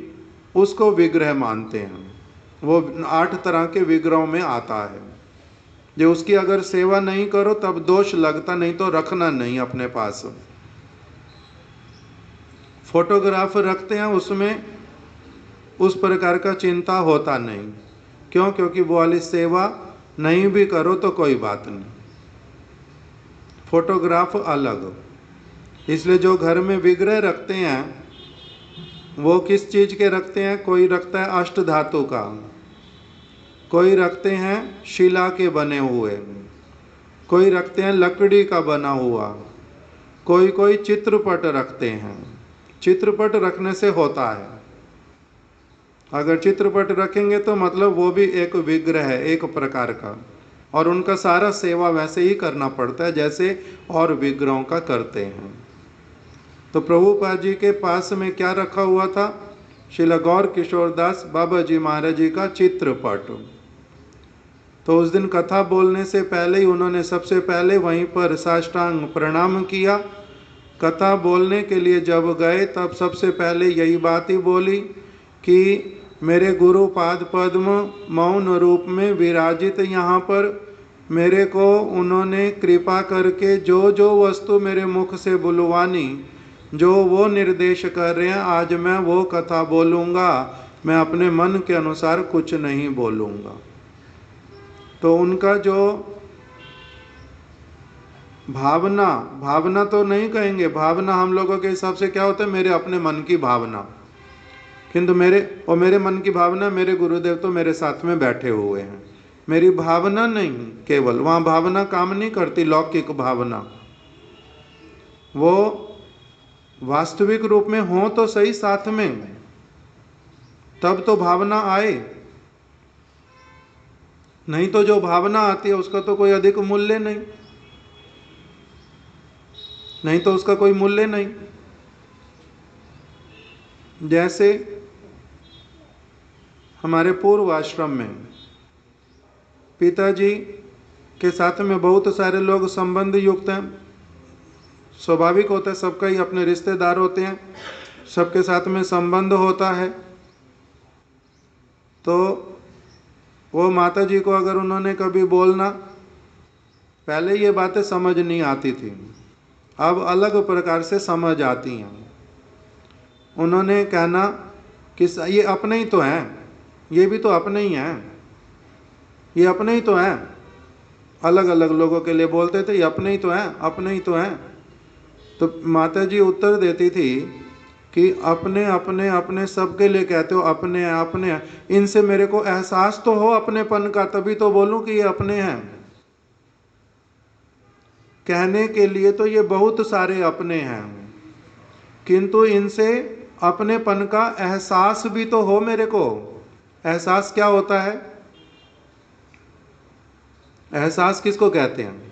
उसको विग्रह मानते हैं। वो 8 तरह के विग्रहों में आता है। जो उसकी अगर सेवा नहीं करो तब दोष लगता, नहीं तो रखना नहीं अपने पास। फोटोग्राफ रखते हैं, उसमें उस प्रकार का चिंता होता नहीं। क्यों? क्योंकि वो वाली सेवा नहीं भी करो तो कोई बात नहीं, फोटोग्राफ अलग। इसलिए जो घर में विग्रह रखते हैं वो किस चीज के रखते हैं? कोई रखता है अष्ट धातु का, कोई रखते हैं शिला के बने हुए, कोई रखते हैं लकड़ी का बना हुआ, कोई चित्रपट रखते हैं। चित्रपट रखने से होता है, अगर चित्रपट रखेंगे तो मतलब वो भी एक विग्रह है एक प्रकार का, और उनका सारा सेवा वैसे ही करना पड़ता है जैसे और विग्रहों का करते हैं। तो प्रभुपाद जी के पास में क्या रखा हुआ था? श्रील गौर किशोरदास बाबा जी महाराज जी का चित्रपट। तो उस दिन कथा बोलने से पहले ही उन्होंने सबसे पहले वहीं पर साष्टांग प्रणाम किया। कथा बोलने के लिए जब गए तब सबसे पहले यही बात ही बोली कि मेरे गुरु पाद पद्म मौन रूप में विराजित यहाँ पर मेरे को उन्होंने कृपा करके जो जो वस्तु मेरे मुख से बुलवानी, जो वो निर्देश कर रहे हैं, आज मैं वो कथा बोलूँगा, मैं अपने मन के अनुसार कुछ नहीं बोलूँगा। तो उनका जो भावना तो नहीं कहेंगे, भावना हम लोगों के हिसाब से क्या होता है? मेरे अपने मन की भावना। किंतु मेरे मन की भावना, मेरे गुरुदेव तो मेरे साथ में बैठे हुए हैं, मेरी भावना नहीं केवल। वहाँ भावना काम नहीं करती, लौकिक भावना। वो वास्तविक रूप में हो तो सही साथ में, तब तो भावना आए, नहीं तो जो भावना आती है उसका तो कोई अधिक मूल्य नहीं, नहीं तो उसका कोई मूल्य नहीं। जैसे हमारे पूर्व आश्रम में पिताजी के साथ में बहुत सारे लोग संबंध युक्त हैं, स्वाभाविक होता है, सबका ही अपने रिश्तेदार होते हैं, सबके साथ में संबंध होता है। तो वो माता जी को अगर उन्होंने कभी बोलना, पहले ये बातें समझ नहीं आती थी, अब अलग प्रकार से समझ आती हैं। उन्होंने कहना कि ये अपने ही तो हैं, ये भी तो अपने ही हैं, ये अपने ही तो हैं। अलग अलग लोगों के लिए बोलते थे, ये अपने ही तो हैं, अपने ही तो हैं। तो माता जी उत्तर देती थी कि अपने अपने अपने सबके लिए कहते हो, अपने अपने, इनसे मेरे को एहसास तो हो अपनेपन का, तभी तो बोलूं कि ये अपने हैं। कहने के लिए तो ये बहुत सारे अपने हैं, किंतु इनसे अपनेपन का एहसास भी तो हो मेरे को। एहसास क्या होता है? एहसास किसको कहते हैं?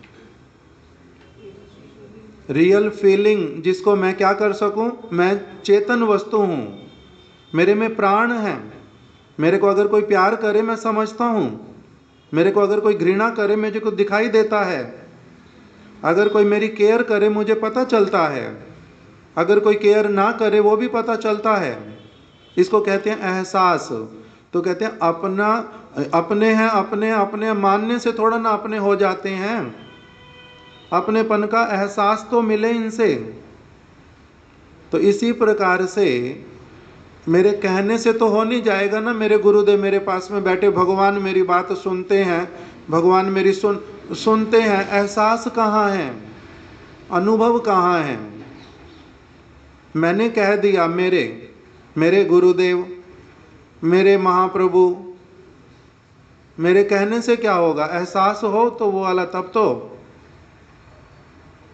रियल फीलिंग, जिसको मैं क्या कर सकूं? मैं चेतन वस्तु हूं, मेरे में प्राण है। मेरे को अगर कोई प्यार करे मैं समझता हूं, मेरे को अगर कोई घृणा करे मुझे को दिखाई देता है, अगर कोई मेरी केयर करे मुझे पता चलता है, अगर कोई केयर ना करे वो भी पता चलता है। इसको कहते हैं एहसास। तो कहते हैं अपना, अपने हैं, अपने अपने मानने से थोड़ा ना अपने हो जाते हैं, अपनेपन का एहसास तो मिले इनसे। तो इसी प्रकार से मेरे कहने से तो हो नहीं जाएगा ना। मेरे गुरुदेव मेरे पास में बैठे, भगवान मेरी बात सुनते हैं, भगवान मेरी सुनते हैं, एहसास कहाँ है, अनुभव कहाँ है? मैंने कह दिया मेरे गुरुदेव, मेरे महाप्रभु, मेरे कहने से क्या होगा? एहसास हो तो वो वाला तब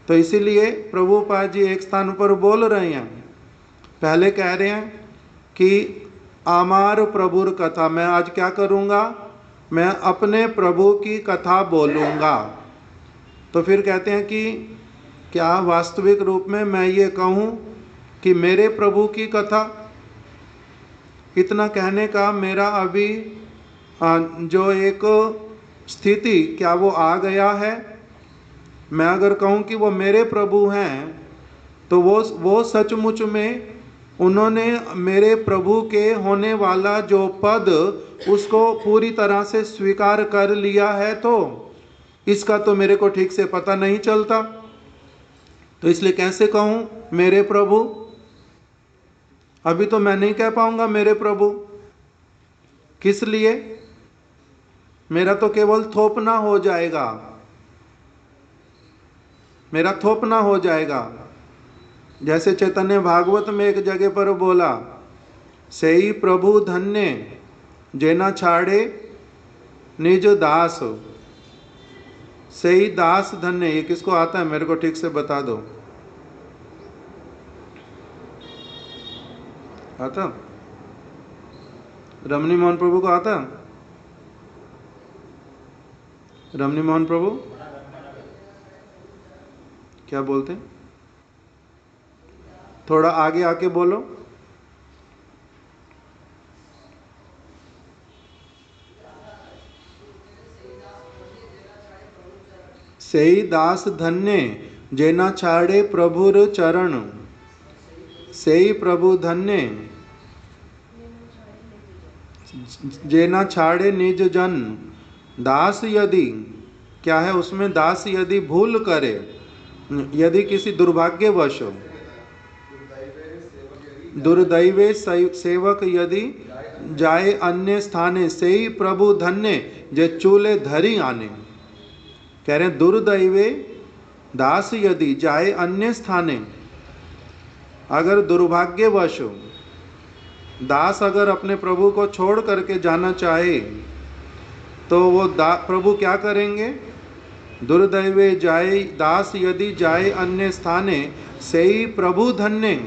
तो इसीलिए प्रभुपाद जी एक स्थान पर बोल रहे हैं, पहले कह रहे हैं कि आमार प्रभुर कथा, मैं आज क्या करूँगा? मैं अपने प्रभु की कथा बोलूँगा। तो फिर कहते हैं कि क्या वास्तविक रूप में मैं ये कहूँ कि मेरे प्रभु की कथा? इतना कहने का मेरा अभी जो एक स्थिति, क्या वो आ गया है? मैं अगर कहूँ कि वो मेरे प्रभु हैं, तो वो सचमुच में उन्होंने मेरे प्रभु के होने वाला जो पद, उसको पूरी तरह से स्वीकार कर लिया है। तो इसका तो मेरे को ठीक से पता नहीं चलता, तो इसलिए कैसे कहूँ मेरे प्रभु? अभी तो मैं नहीं कह पाऊंगा मेरे प्रभु। किस लिए? मेरा तो केवल थोपना हो जाएगा, मेरा थोपना हो जाएगा। जैसे चैतन्य भागवत में एक जगह पर बोला, सेई प्रभु धन्य जेना छाड़े निज दास, सेई दास धन्य। ये किसको आता है? मेरे को ठीक से बता दो। आता? रमणी मोहन प्रभु को आता? रमणी मोहन प्रभु क्या बोलते हैं? थोड़ा आगे आके बोलो। सेई दास धन्य जेना छाड़े प्रभुर चरण, सेई प्रभु धन्य जेना छाड़े निज जन। दास यदि, क्या है उसमें? दास यदि भूल करे, यदि किसी दुर्भाग्यवश, दुर्दैवे सेवक यदि जाए अन्य स्थाने, सेई प्रभु धन्य जे चूले धरी आने। कह रहे हैं दुर्दैवे दास यदि जाए अन्य स्थाने, अगर दुर्भाग्यवश दास अगर अपने प्रभु को छोड़ करके जाना चाहे, तो वो प्रभु क्या करेंगे? दुर्दैवे जाए दास यदि जाए अन्य स्थाने, सेई प्रभु धन्य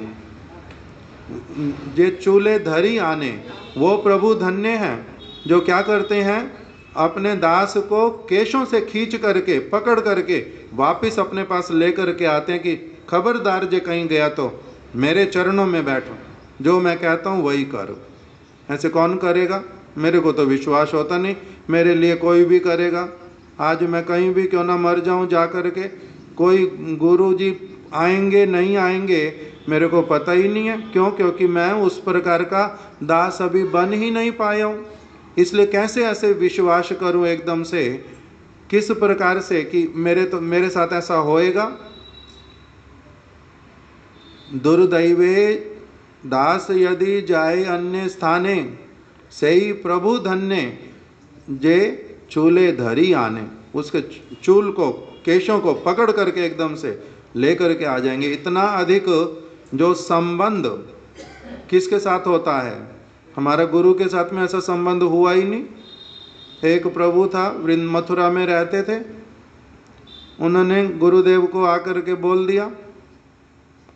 जे चूले धरी आने। वो प्रभु धन्य हैं जो क्या करते हैं? अपने दास को केशों से खींच करके, पकड़ करके वापिस अपने पास लेकर के आते हैं कि खबरदार जे कहीं गया तो मेरे चरणों में बैठो, जो मैं कहता हूँ वही करो। ऐसे कौन करेगा? मेरे को तो विश्वास होता नहीं मेरे लिए कोई भी करेगा। आज मैं कहीं भी क्यों ना मर जाऊं जा कर के, कोई गुरु जी आएंगे नहीं आएंगे मेरे को पता ही नहीं है। क्यों? क्योंकि मैं उस प्रकार का दास अभी बन ही नहीं पाया हूँ। इसलिए कैसे ऐसे विश्वास करूं एकदम से, किस प्रकार से कि मेरे साथ ऐसा होएगा? दुर्दैवे दास यदि जाए अन्य स्थाने, सेई प्रभु धन्य जे चूले धरी आने। उसके चूल को, केशों को पकड़ करके एकदम से लेकर के आ जाएंगे। इतना अधिक जो संबंध किसके साथ होता है? हमारा गुरु के साथ में ऐसा संबंध हुआ ही नहीं। एक प्रभु था, मथुरा में रहते थे, उन्होंने गुरुदेव को आकर के बोल दिया,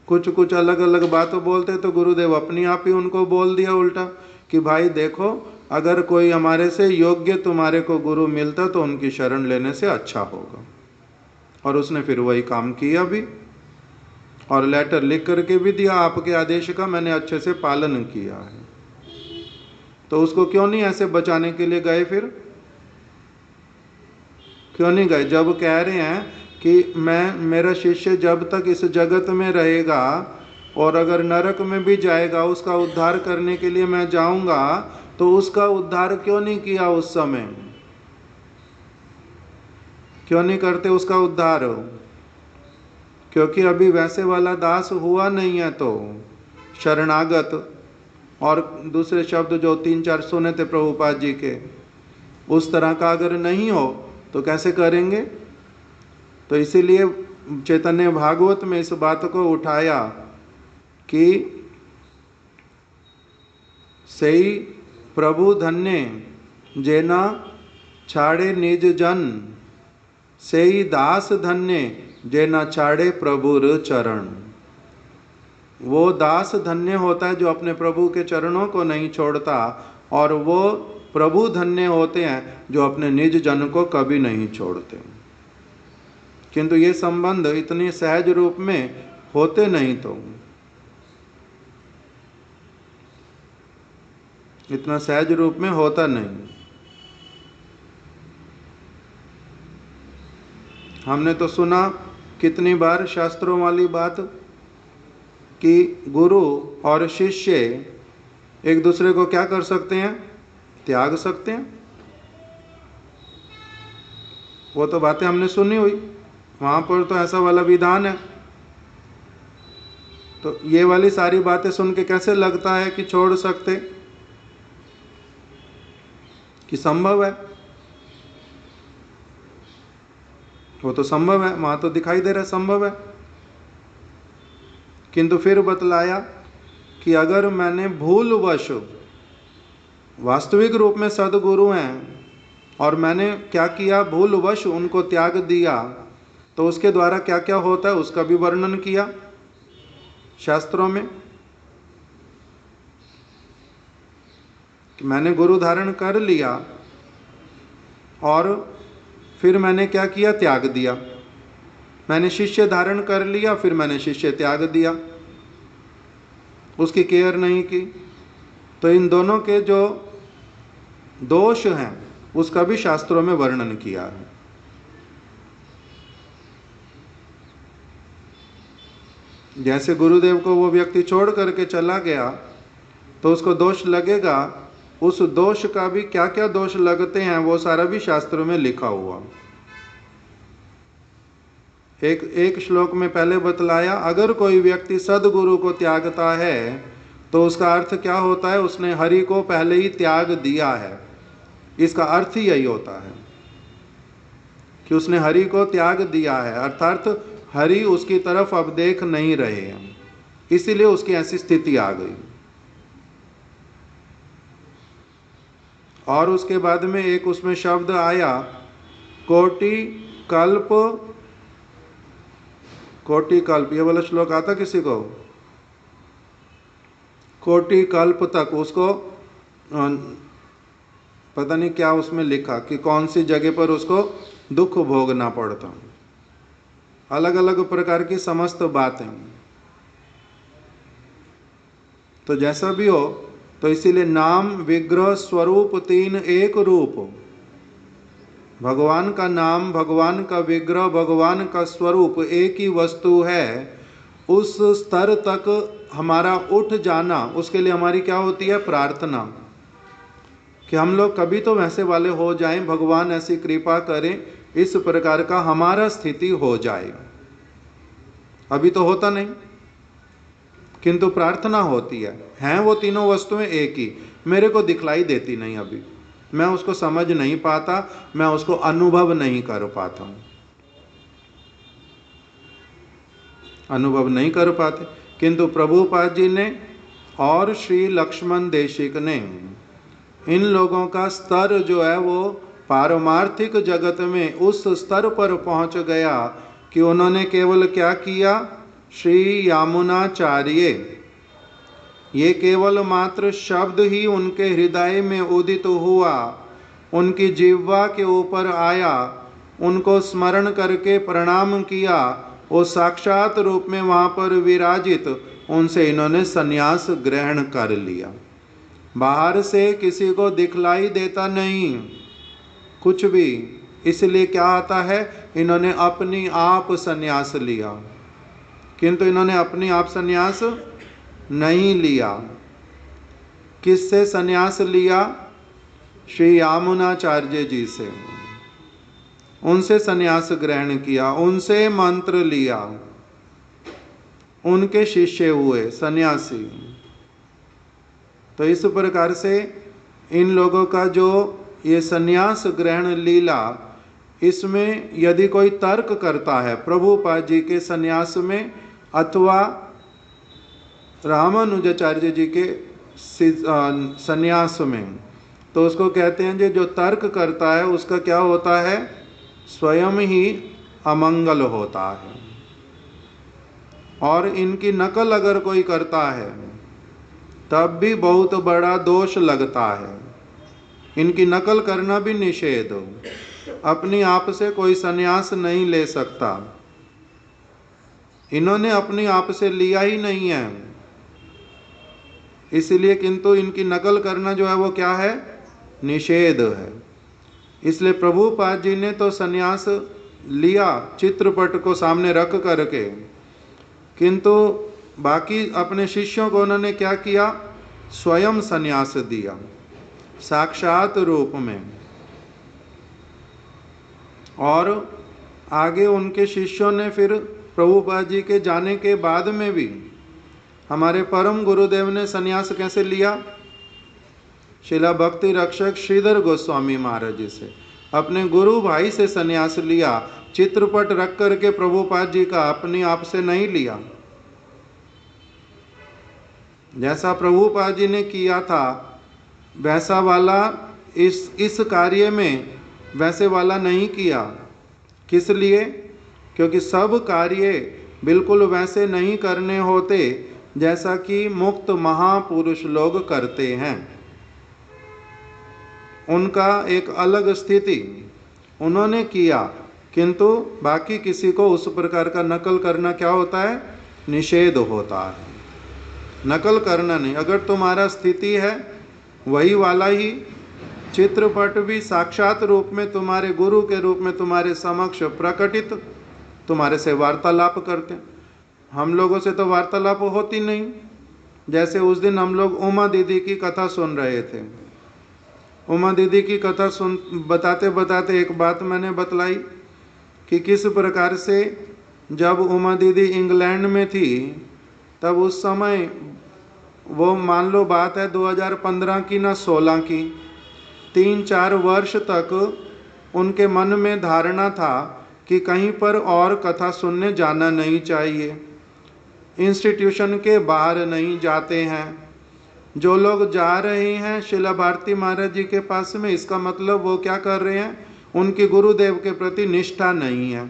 कुछ अलग अलग बातें बोलते तो गुरुदेव अपने आप ही उनको बोल दिया उल्टा कि भाई देखो, अगर कोई हमारे से योग्य तुम्हारे को गुरु मिलता तो उनकी शरण लेने से अच्छा होगा। और उसने फिर वही काम किया भी, और लेटर लिख करके भी दिया, आपके आदेश का मैंने अच्छे से पालन किया है। तो उसको क्यों नहीं ऐसे बचाने के लिए गए? फिर क्यों नहीं गए? जब कह रहे हैं कि मेरा शिष्य जब तक इस जगत में रहेगा और अगर नरक में भी जाएगा, उसका उद्धार करने के लिए मैं जाऊंगा, तो उसका उद्धार क्यों नहीं किया उस समय? क्यों नहीं करते उसका उद्धार? क्योंकि अभी वैसे वाला दास हुआ नहीं है। तो शरणागत, और दूसरे शब्द जो 3-4 सुने थे प्रभुपाद जी के, उस तरह का अगर नहीं हो तो कैसे करेंगे? तो इसीलिए चैतन्य भागवत में इस बात को उठाया कि सही प्रभु धन्य जेना छाड़े निज जन, सही दास धन्य जेना छाड़े प्रभुर चरण। वो दास धन्य होता है जो अपने प्रभु के चरणों को नहीं छोड़ता, और वो प्रभु धन्य होते हैं जो अपने निज जन को कभी नहीं छोड़ते। किंतु ये संबंध इतने सहज रूप में होते नहीं, तो इतना सहज रूप में होता नहीं। हमने तो सुना कितनी बार शास्त्रों वाली बात कि गुरु और शिष्य एक दूसरे को क्या कर सकते हैं? त्याग सकते हैं। वो तो बातें हमने सुनी हुई, वहां पर तो ऐसा वाला विधान है। तो ये वाली सारी बातें सुन के कैसे लगता है कि छोड़ सकते, कि संभव है? वो तो संभव है, वहां तो दिखाई दे रहा है संभव है। किंतु फिर बतलाया कि अगर मैंने भूलवश, वास्तविक रूप में सदगुरु हैं, और मैंने क्या किया, भूलवश उनको त्याग दिया, तो उसके द्वारा क्या क्या होता है उसका भी वर्णन किया शास्त्रों में। कि मैंने गुरु धारण कर लिया और फिर मैंने क्या किया, त्याग दिया। मैंने शिष्य धारण कर लिया, फिर मैंने शिष्य त्याग दिया, उसकी केयर नहीं की। तो इन दोनों के जो दोष हैं उसका भी शास्त्रों में वर्णन किया है। जैसे गुरुदेव को वो व्यक्ति छोड़ करके चला गया तो उसको दोष लगेगा, उस दोष का भी क्या क्या दोष लगते हैं वो सारा भी शास्त्रों में लिखा हुआ। एक श्लोक में पहले बतलाया, अगर कोई व्यक्ति सदगुरु को त्यागता है तो उसका अर्थ क्या होता है, उसने हरि को पहले ही त्याग दिया है। इसका अर्थ ही यही होता है कि उसने हरि को त्याग दिया है, अर्थात हरि उसकी तरफ अब देख नहीं रहे हैं, इसीलिए उसकी ऐसी स्थिति आ गई। और उसके बाद में एक उसमें शब्द आया, कोटि कल्प, ये वाला श्लोक आता किसी को? कोटि कल्प तक उसको पता नहीं क्या उसमें लिखा कि कौन सी जगह पर उसको दुख भोगना पड़ता। अलग अलग प्रकार की समस्त बातें। तो जैसा भी हो, तो इसीलिए नाम विग्रह स्वरूप तीन एक रूप। भगवान का नाम, भगवान का विग्रह, भगवान का स्वरूप एक ही वस्तु है। उस स्तर तक हमारा उठ जाना, उसके लिए हमारी क्या होती है? प्रार्थना, कि हम लोग कभी तो वैसे वाले हो जाएं, भगवान ऐसी कृपा करें, इस प्रकार का हमारा स्थिति हो जाए। अभी तो होता नहीं, किंतु प्रार्थना होती है। हैं वो तीनों वस्तुएं एक ही, मेरे को दिखलाई देती नहीं, अभी मैं उसको समझ नहीं पाता, मैं उसको अनुभव नहीं कर पाता हूं, अनुभव नहीं कर पाते। किंतु प्रभुपाद जी ने और श्री लक्ष्मण देशिक ने इन लोगों का स्तर जो है वो पारमार्थिक जगत में उस स्तर पर पहुंच गया कि उन्होंने केवल क्या किया, श्री यामुनाचार्य, ये केवल मात्र शब्द ही उनके हृदय में उदित हुआ, उनकी जिह्वा के ऊपर आया, उनको स्मरण करके प्रणाम किया, वो साक्षात रूप में वहाँ पर विराजित, उनसे इन्होंने संन्यास ग्रहण कर लिया। बाहर से किसी को दिखलाई देता नहीं कुछ भी, इसलिए क्या आता है, इन्होंने अपनी आप संन्यास लिया। किंतु इन्होंने अपनी आप संन्यास नहीं लिया। किससे संन्यास लिया? श्री यामुनाचार्य जी से, उनसे संन्यास ग्रहण किया, उनसे मंत्र लिया, उनके शिष्य हुए सन्यासी। तो इस प्रकार से इन लोगों का जो ये सन्यास ग्रहण लीला, इसमें यदि कोई तर्क करता है प्रभुपाद जी के सन्यास में अथवा रामानुजाचार्य जी के सन्यास में, तो उसको कहते हैं जो तर्क करता है उसका क्या होता है? स्वयं ही अमंगल होता है। और इनकी नकल अगर कोई करता है तब भी बहुत बड़ा दोष लगता है। इनकी नकल करना भी निषेध हो। अपनी आप से कोई संन्यास नहीं ले सकता। इन्होंने अपनी आप से लिया ही नहीं है, इसलिए किंतु इनकी नकल करना जो है वो क्या है? निषेध है। इसलिए प्रभुपाद जी ने तो संन्यास लिया चित्रपट को सामने रख करके, किंतु बाकी अपने शिष्यों को उन्होंने क्या किया? स्वयं संन्यास दिया साक्षात रूप में। और आगे उनके शिष्यों ने फिर प्रभुपाद जी के जाने के बाद में भी हमारे परम गुरुदेव ने संन्यास कैसे लिया? शिला भक्ति रक्षक श्रीधर गोस्वामी महाराज जी से, अपने गुरु भाई से संन्यास लिया। चित्रपट रख करके प्रभुपाद जी का अपनी आप से नहीं लिया। जैसा प्रभुपाद जी ने किया था वैसा वाला इस कार्य में वैसे वाला नहीं किया। किस लिए? क्योंकि सब कार्य बिल्कुल वैसे नहीं करने होते जैसा कि मुक्त महापुरुष लोग करते हैं। उनका एक अलग स्थिति उन्होंने किया, किंतु बाकी किसी को उस प्रकार का नकल करना क्या होता है? निषेध होता है। नकल करना नहीं। अगर तुम्हारा स्थिति है वही वाला ही चित्रपट भी साक्षात रूप में तुम्हारे गुरु के रूप में तुम्हारे समक्ष प्रकटित तुम्हारे से वार्तालाप करते हैं। हम लोगों से तो वार्तालाप होती नहीं। जैसे उस दिन हम लोग उमा दीदी की कथा सुन रहे थे। उमा दीदी की कथा बताते बताते एक बात मैंने बतलाई कि किस प्रकार से जब उमा दीदी इंग्लैंड में थी तब उस समय वो मान लो बात है 2015 की ना 16 की, 3-4 वर्ष तक उनके मन में धारणा था कि कहीं पर और कथा सुनने जाना नहीं चाहिए, इंस्टीट्यूशन के बाहर नहीं जाते हैं। जो लोग जा रहे हैं शिला भारती महाराज जी के पास में, इसका मतलब वो क्या कर रहे हैं? उनके गुरुदेव के प्रति निष्ठा नहीं है।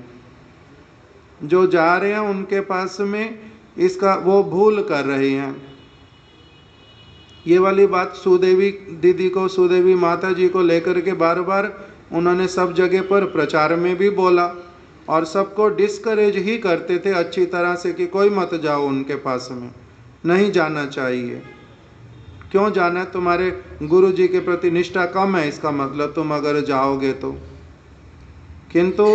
जो जा रहे हैं उनके पास में इसका वो भूल कर रहे हैं। ये वाली बात सुदेवी दीदी को, सुदेवी माता जी को लेकर के बार बार उन्होंने सब जगह पर प्रचार में भी बोला और सबको डिस्करेज ही करते थे अच्छी तरह से कि कोई मत जाओ उनके पास में, नहीं जाना चाहिए। क्यों जाना है? तुम्हारे गुरु जी के प्रति निष्ठा कम है, इसका मतलब तुम अगर जाओगे तो। किंतु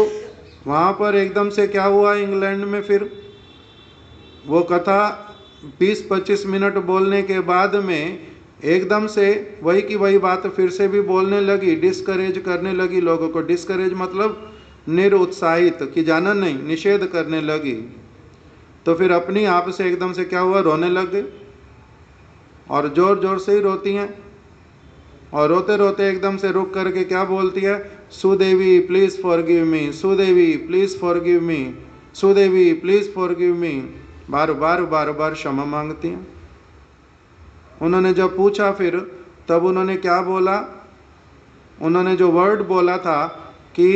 वहाँ पर एकदम से क्या हुआ इंग्लैंड में, फिर वो कथा 20-25 मिनट बोलने के बाद में एकदम से वही की वही बात फिर से भी बोलने लगी, डिस्करेज करने लगी लोगों को। डिस्करेज मतलब निरुत्साहित कि जाना नहीं, निषेध करने लगी। तो फिर अपनी आप से एकदम से क्या हुआ? रोने लग गए और जोर जोर से ही रोती हैं। और रोते रोते एकदम से रुक करके क्या बोलती है? Sudevi please forgive me, Sudevi please forgive me, Sudevi please forgive me. बार बार क्षमा मांगती हैं। उन्होंने जब पूछा फिर तब उन्होंने क्या बोला? उन्होंने जो वर्ड बोला था कि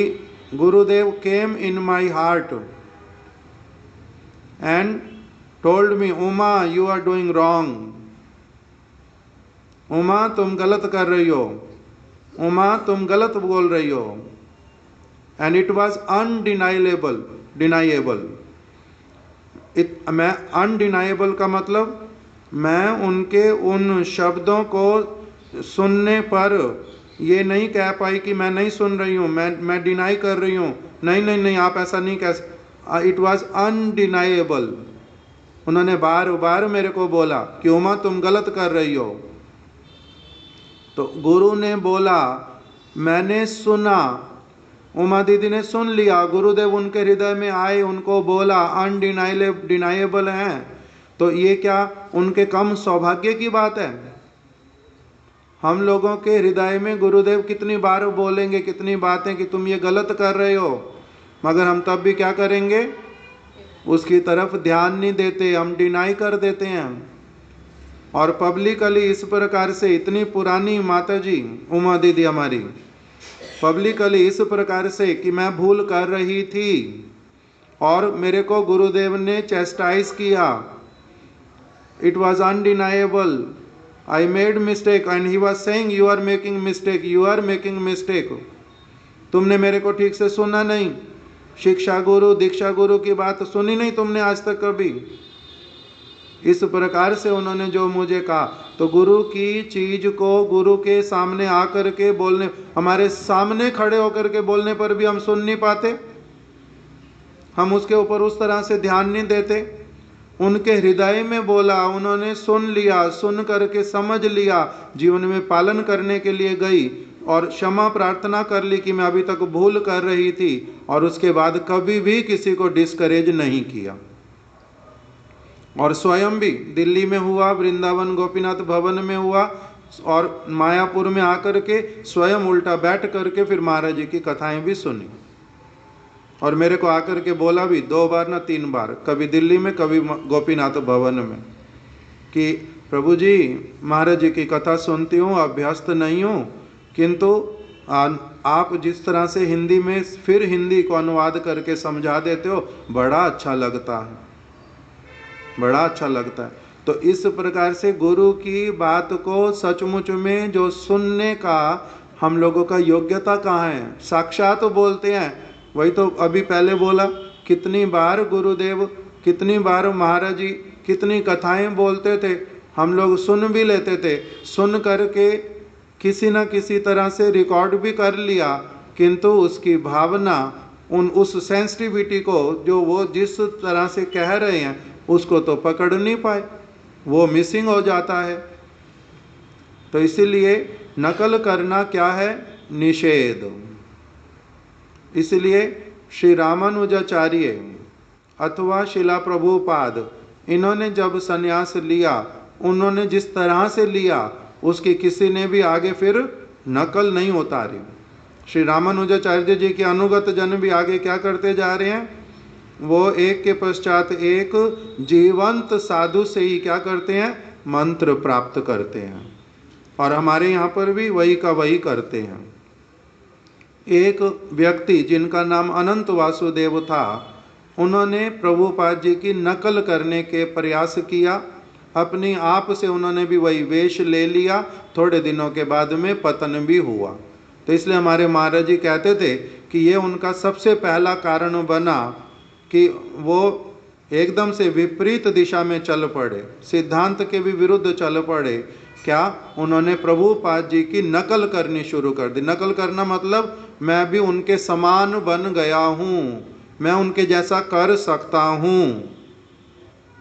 Gurudev came in my heart and told me, Uma you are doing wrong, Uma तुम गलत कर रही हो, उमा तुम गलत बोल रही हो। And it was undeniable, deniable. मैं अनडिनाइबल का मतलब मैं उनके उन शब्दों को सुनने पर ये नहीं कह पाई कि मैं नहीं सुन रही हूँ, मैं डिनाई कर रही हूँ। नहीं नहीं नहीं, आप ऐसा नहीं कह सकते। It was undeniable. उन्होंने बार बार मेरे को बोला कि उमा तुम गलत कर रही हो। तो गुरु ने बोला, मैंने सुना, उमा दीदी ने सुन लिया, गुरुदेव उनके हृदय में आए, उनको बोला, अनडिनाइएबल हैं, तो ये क्या उनके कम सौभाग्य की बात है? हम लोगों के हृदय में गुरुदेव कितनी बार बोलेंगे, कितनी बातें कि तुम ये गलत कर रहे हो, मगर हम तब भी क्या करेंगे? उसकी तरफ ध्यान नहीं देते, हम डिनाई कर देते हैं। और पब्लिकली इस प्रकार से, इतनी पुरानी माता जी उमा दीदी हमारी, पब्लिकली इस प्रकार से कि मैं भूल कर रही थी और मेरे को गुरुदेव ने चेस्टाइज किया, it was undeniable, I made mistake and he was saying you are making mistake, you are making mistake. तुमने मेरे को ठीक से सुना नहीं, शिक्षा गुरु दीक्षा गुरु की बात सुनी नहीं तुमने आज तक कभी। इस प्रकार से उन्होंने जो मुझे कहा, तो गुरु की चीज को गुरु के सामने आकर के बोलने, हमारे सामने खड़े होकर के बोलने पर भी हम सुन नहीं पाते, हम उसके ऊपर उस तरह से ध्यान नहीं देते। उनके हृदय में बोला, उन्होंने सुन लिया, सुन करके समझ लिया, जीवन में पालन करने के लिए गई और क्षमा प्रार्थना कर ली कि मैं अभी तक भूल कर रही थी, और उसके बाद कभी भी किसी को डिस्करेज नहीं किया। और स्वयं भी दिल्ली में हुआ, वृंदावन गोपीनाथ भवन में हुआ, और मायापुर में आकर के स्वयं उल्टा बैठ करके फिर महाराज जी की कथाएं भी सुनी, और मेरे को आकर के बोला भी 2 बार ना 3 बार, कभी दिल्ली में कभी गोपीनाथ भवन में, कि प्रभु जी महाराज जी की कथा सुनती हूँ, अभ्यस्त नहीं हूँ, किंतु आप जिस तरह से हिंदी में फिर हिंदी को अनुवाद करके समझा देते हो, बड़ा अच्छा लगता है, बड़ा अच्छा लगता है। तो इस प्रकार से गुरु की बात को सचमुच में जो सुनने का हम लोगों का योग्यता कहाँ है? साक्षात तो बोलते हैं, वही तो अभी पहले बोला, कितनी बार गुरुदेव, कितनी बार महाराज जी कितनी कथाएं बोलते थे, हम लोग सुन भी लेते थे, सुन करके किसी न किसी तरह से रिकॉर्ड भी कर लिया, किंतु उसकी भावना, उस सेंसिटिविटी को जो वो जिस तरह से कह रहे हैं उसको तो पकड़ नहीं पाए, वो मिसिंग हो जाता है। तो इसीलिए नकल करना क्या है? निषेध। इसलिए श्री रामानुजाचार्य अथवा शिला प्रभुपाद, इन्होंने जब संन्यास लिया, उन्होंने जिस तरह से लिया उसकी किसी ने भी आगे फिर नकल नहीं उतारी। श्री रामानुजाचार्य जी के अनुगत जन भी आगे क्या करते जा रहे हैं? वो एक के पश्चात एक जीवंत साधु से ही क्या करते हैं? मंत्र प्राप्त करते हैं। और हमारे यहाँ पर भी वही का वही करते हैं। एक व्यक्ति जिनका नाम अनंत वासुदेव था, उन्होंने प्रभुपाद जी की नकल करने के प्रयास किया, अपनी आप से उन्होंने भी वही वेश ले लिया, थोड़े दिनों के बाद में पतन भी हुआ। तो इसलिए हमारे महाराज जी कहते थे कि ये उनका सबसे पहला कारण बना कि वो एकदम से विपरीत दिशा में चल पड़े, सिद्धांत के भी विरुद्ध चल पड़े। क्या? उन्होंने प्रभुपाद जी की नकल करनी शुरू कर दी। नकल करना मतलब मैं भी उनके समान बन गया हूँ, मैं उनके जैसा कर सकता हूँ,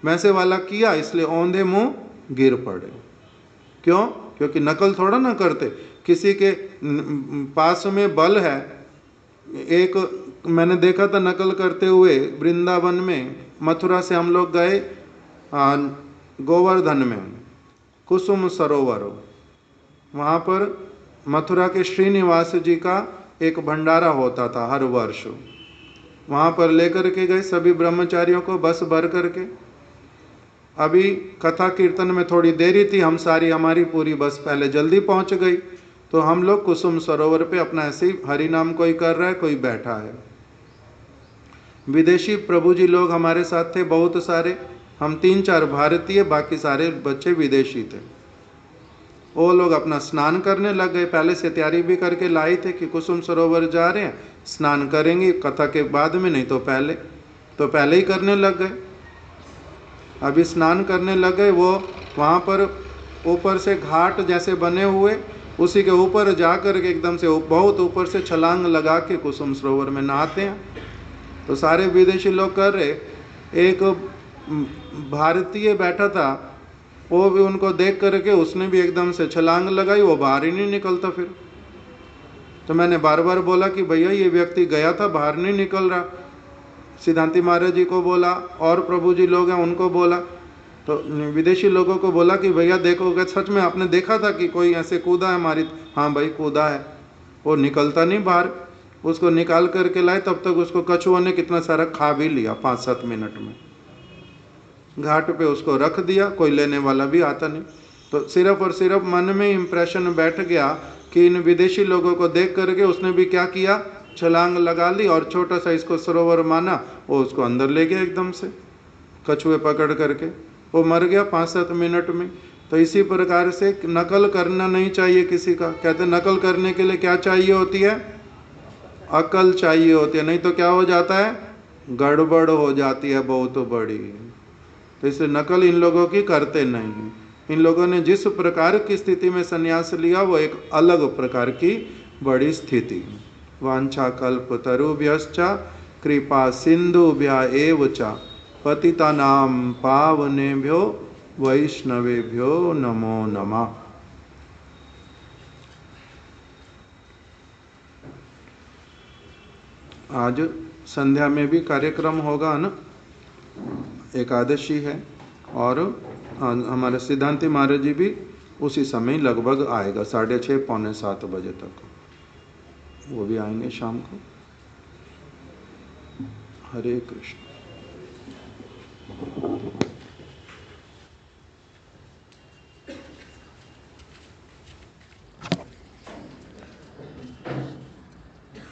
वैसे वाला किया, इसलिए औंधे मुंह गिर पड़े। क्यों? क्योंकि नकल थोड़ा ना करते, किसी के पास में बल है। एक मैंने देखा था नकल करते हुए वृंदावन में, मथुरा से हम लोग गए गोवर्धन में, कुसुम सरोवर, वहाँ पर मथुरा के श्रीनिवास जी का एक भंडारा होता था हर वर्ष, वहाँ पर लेकर के गए सभी ब्रह्मचारियों को बस भर करके। अभी कथा कीर्तन में थोड़ी देरी थी, हम सारी हमारी पूरी बस पहले जल्दी पहुँच गई, तो हम लोग कुसुम सरोवर पे अपना ऐसे ही हरि नाम कोई कर रहा है, कोई बैठा है। विदेशी प्रभु जी लोग हमारे साथ थे बहुत सारे, हम 3-4 भारतीय, बाकी सारे बच्चे विदेशी थे। वो लोग अपना स्नान करने लग गए, पहले से तैयारी भी करके लाए थे कि कुसुम सरोवर जा रहे हैं, स्नान करेंगे कथा के बाद में, नहीं तो पहले ही करने लग गए। अभी स्नान करने लग गए, वो वहाँ पर ऊपर से घाट जैसे बने हुए, उसी के ऊपर जा कर के एकदम से बहुत ऊपर से छलांग लगा के कुसुम सरोवर में नहाते हैं। तो सारे विदेशी लोग कर रहे, एक भारतीय बैठा था, वो भी उनको देख करके उसने भी एकदम से छलांग लगाई, वो बाहर ही नहीं निकलता फिर। तो मैंने बार बार बोला कि भैया ये व्यक्ति गया था, बाहर नहीं निकल रहा। सिद्धांति महाराज जी को बोला, और प्रभु जी लोग हैं उनको बोला, तो विदेशी लोगों को बोला कि भैया देखो, सच में आपने देखा था कि कोई ऐसे कूदा है हमारी? हाँ भाई कूदा है, वो निकलता नहीं बाहर। उसको निकाल करके लाए, तब तक उसको कछुओं ने कितना सारा खा भी लिया 5-7 मिनट में। घाट पे उसको रख दिया, कोई लेने वाला भी आता नहीं। तो सिर्फ और सिर्फ मन में इम्प्रेशन बैठ गया कि इन विदेशी लोगों को देख करके उसने भी क्या किया, छलांग लगा ली और छोटा सा इसको सरोवर माना, वो उसको अंदर ले गया एकदम से कछुए पकड़ करके, वो मर गया 5-7 मिनट में। तो इसी प्रकार से नकल करना नहीं चाहिए किसी का। कहते नकल करने के लिए क्या चाहिए होती है? अकल चाहिए होती है, नहीं तो क्या हो जाता है, गड़बड़ हो जाती है बहुत बड़ी। तो इसलिए नकल इन लोगों की करते नहीं। इन लोगों ने जिस प्रकार की स्थिति में संन्यास लिया वो एक अलग प्रकार की बड़ी स्थिति। वांछा कल्प तरुभ्यश्च कृपा सिंधुभ्य एव च पतितानां पावनेभ्यो वैष्णवेभ्यो नमो नमः। आज संध्या में भी कार्यक्रम होगा ना, एकादशी है, और हमारे सिद्धांति महाराज जी भी उसी समय लगभग आएगा, 6:30 पौने 7 बजे तक वो भी आएंगे शाम को। हरे कृष्ण।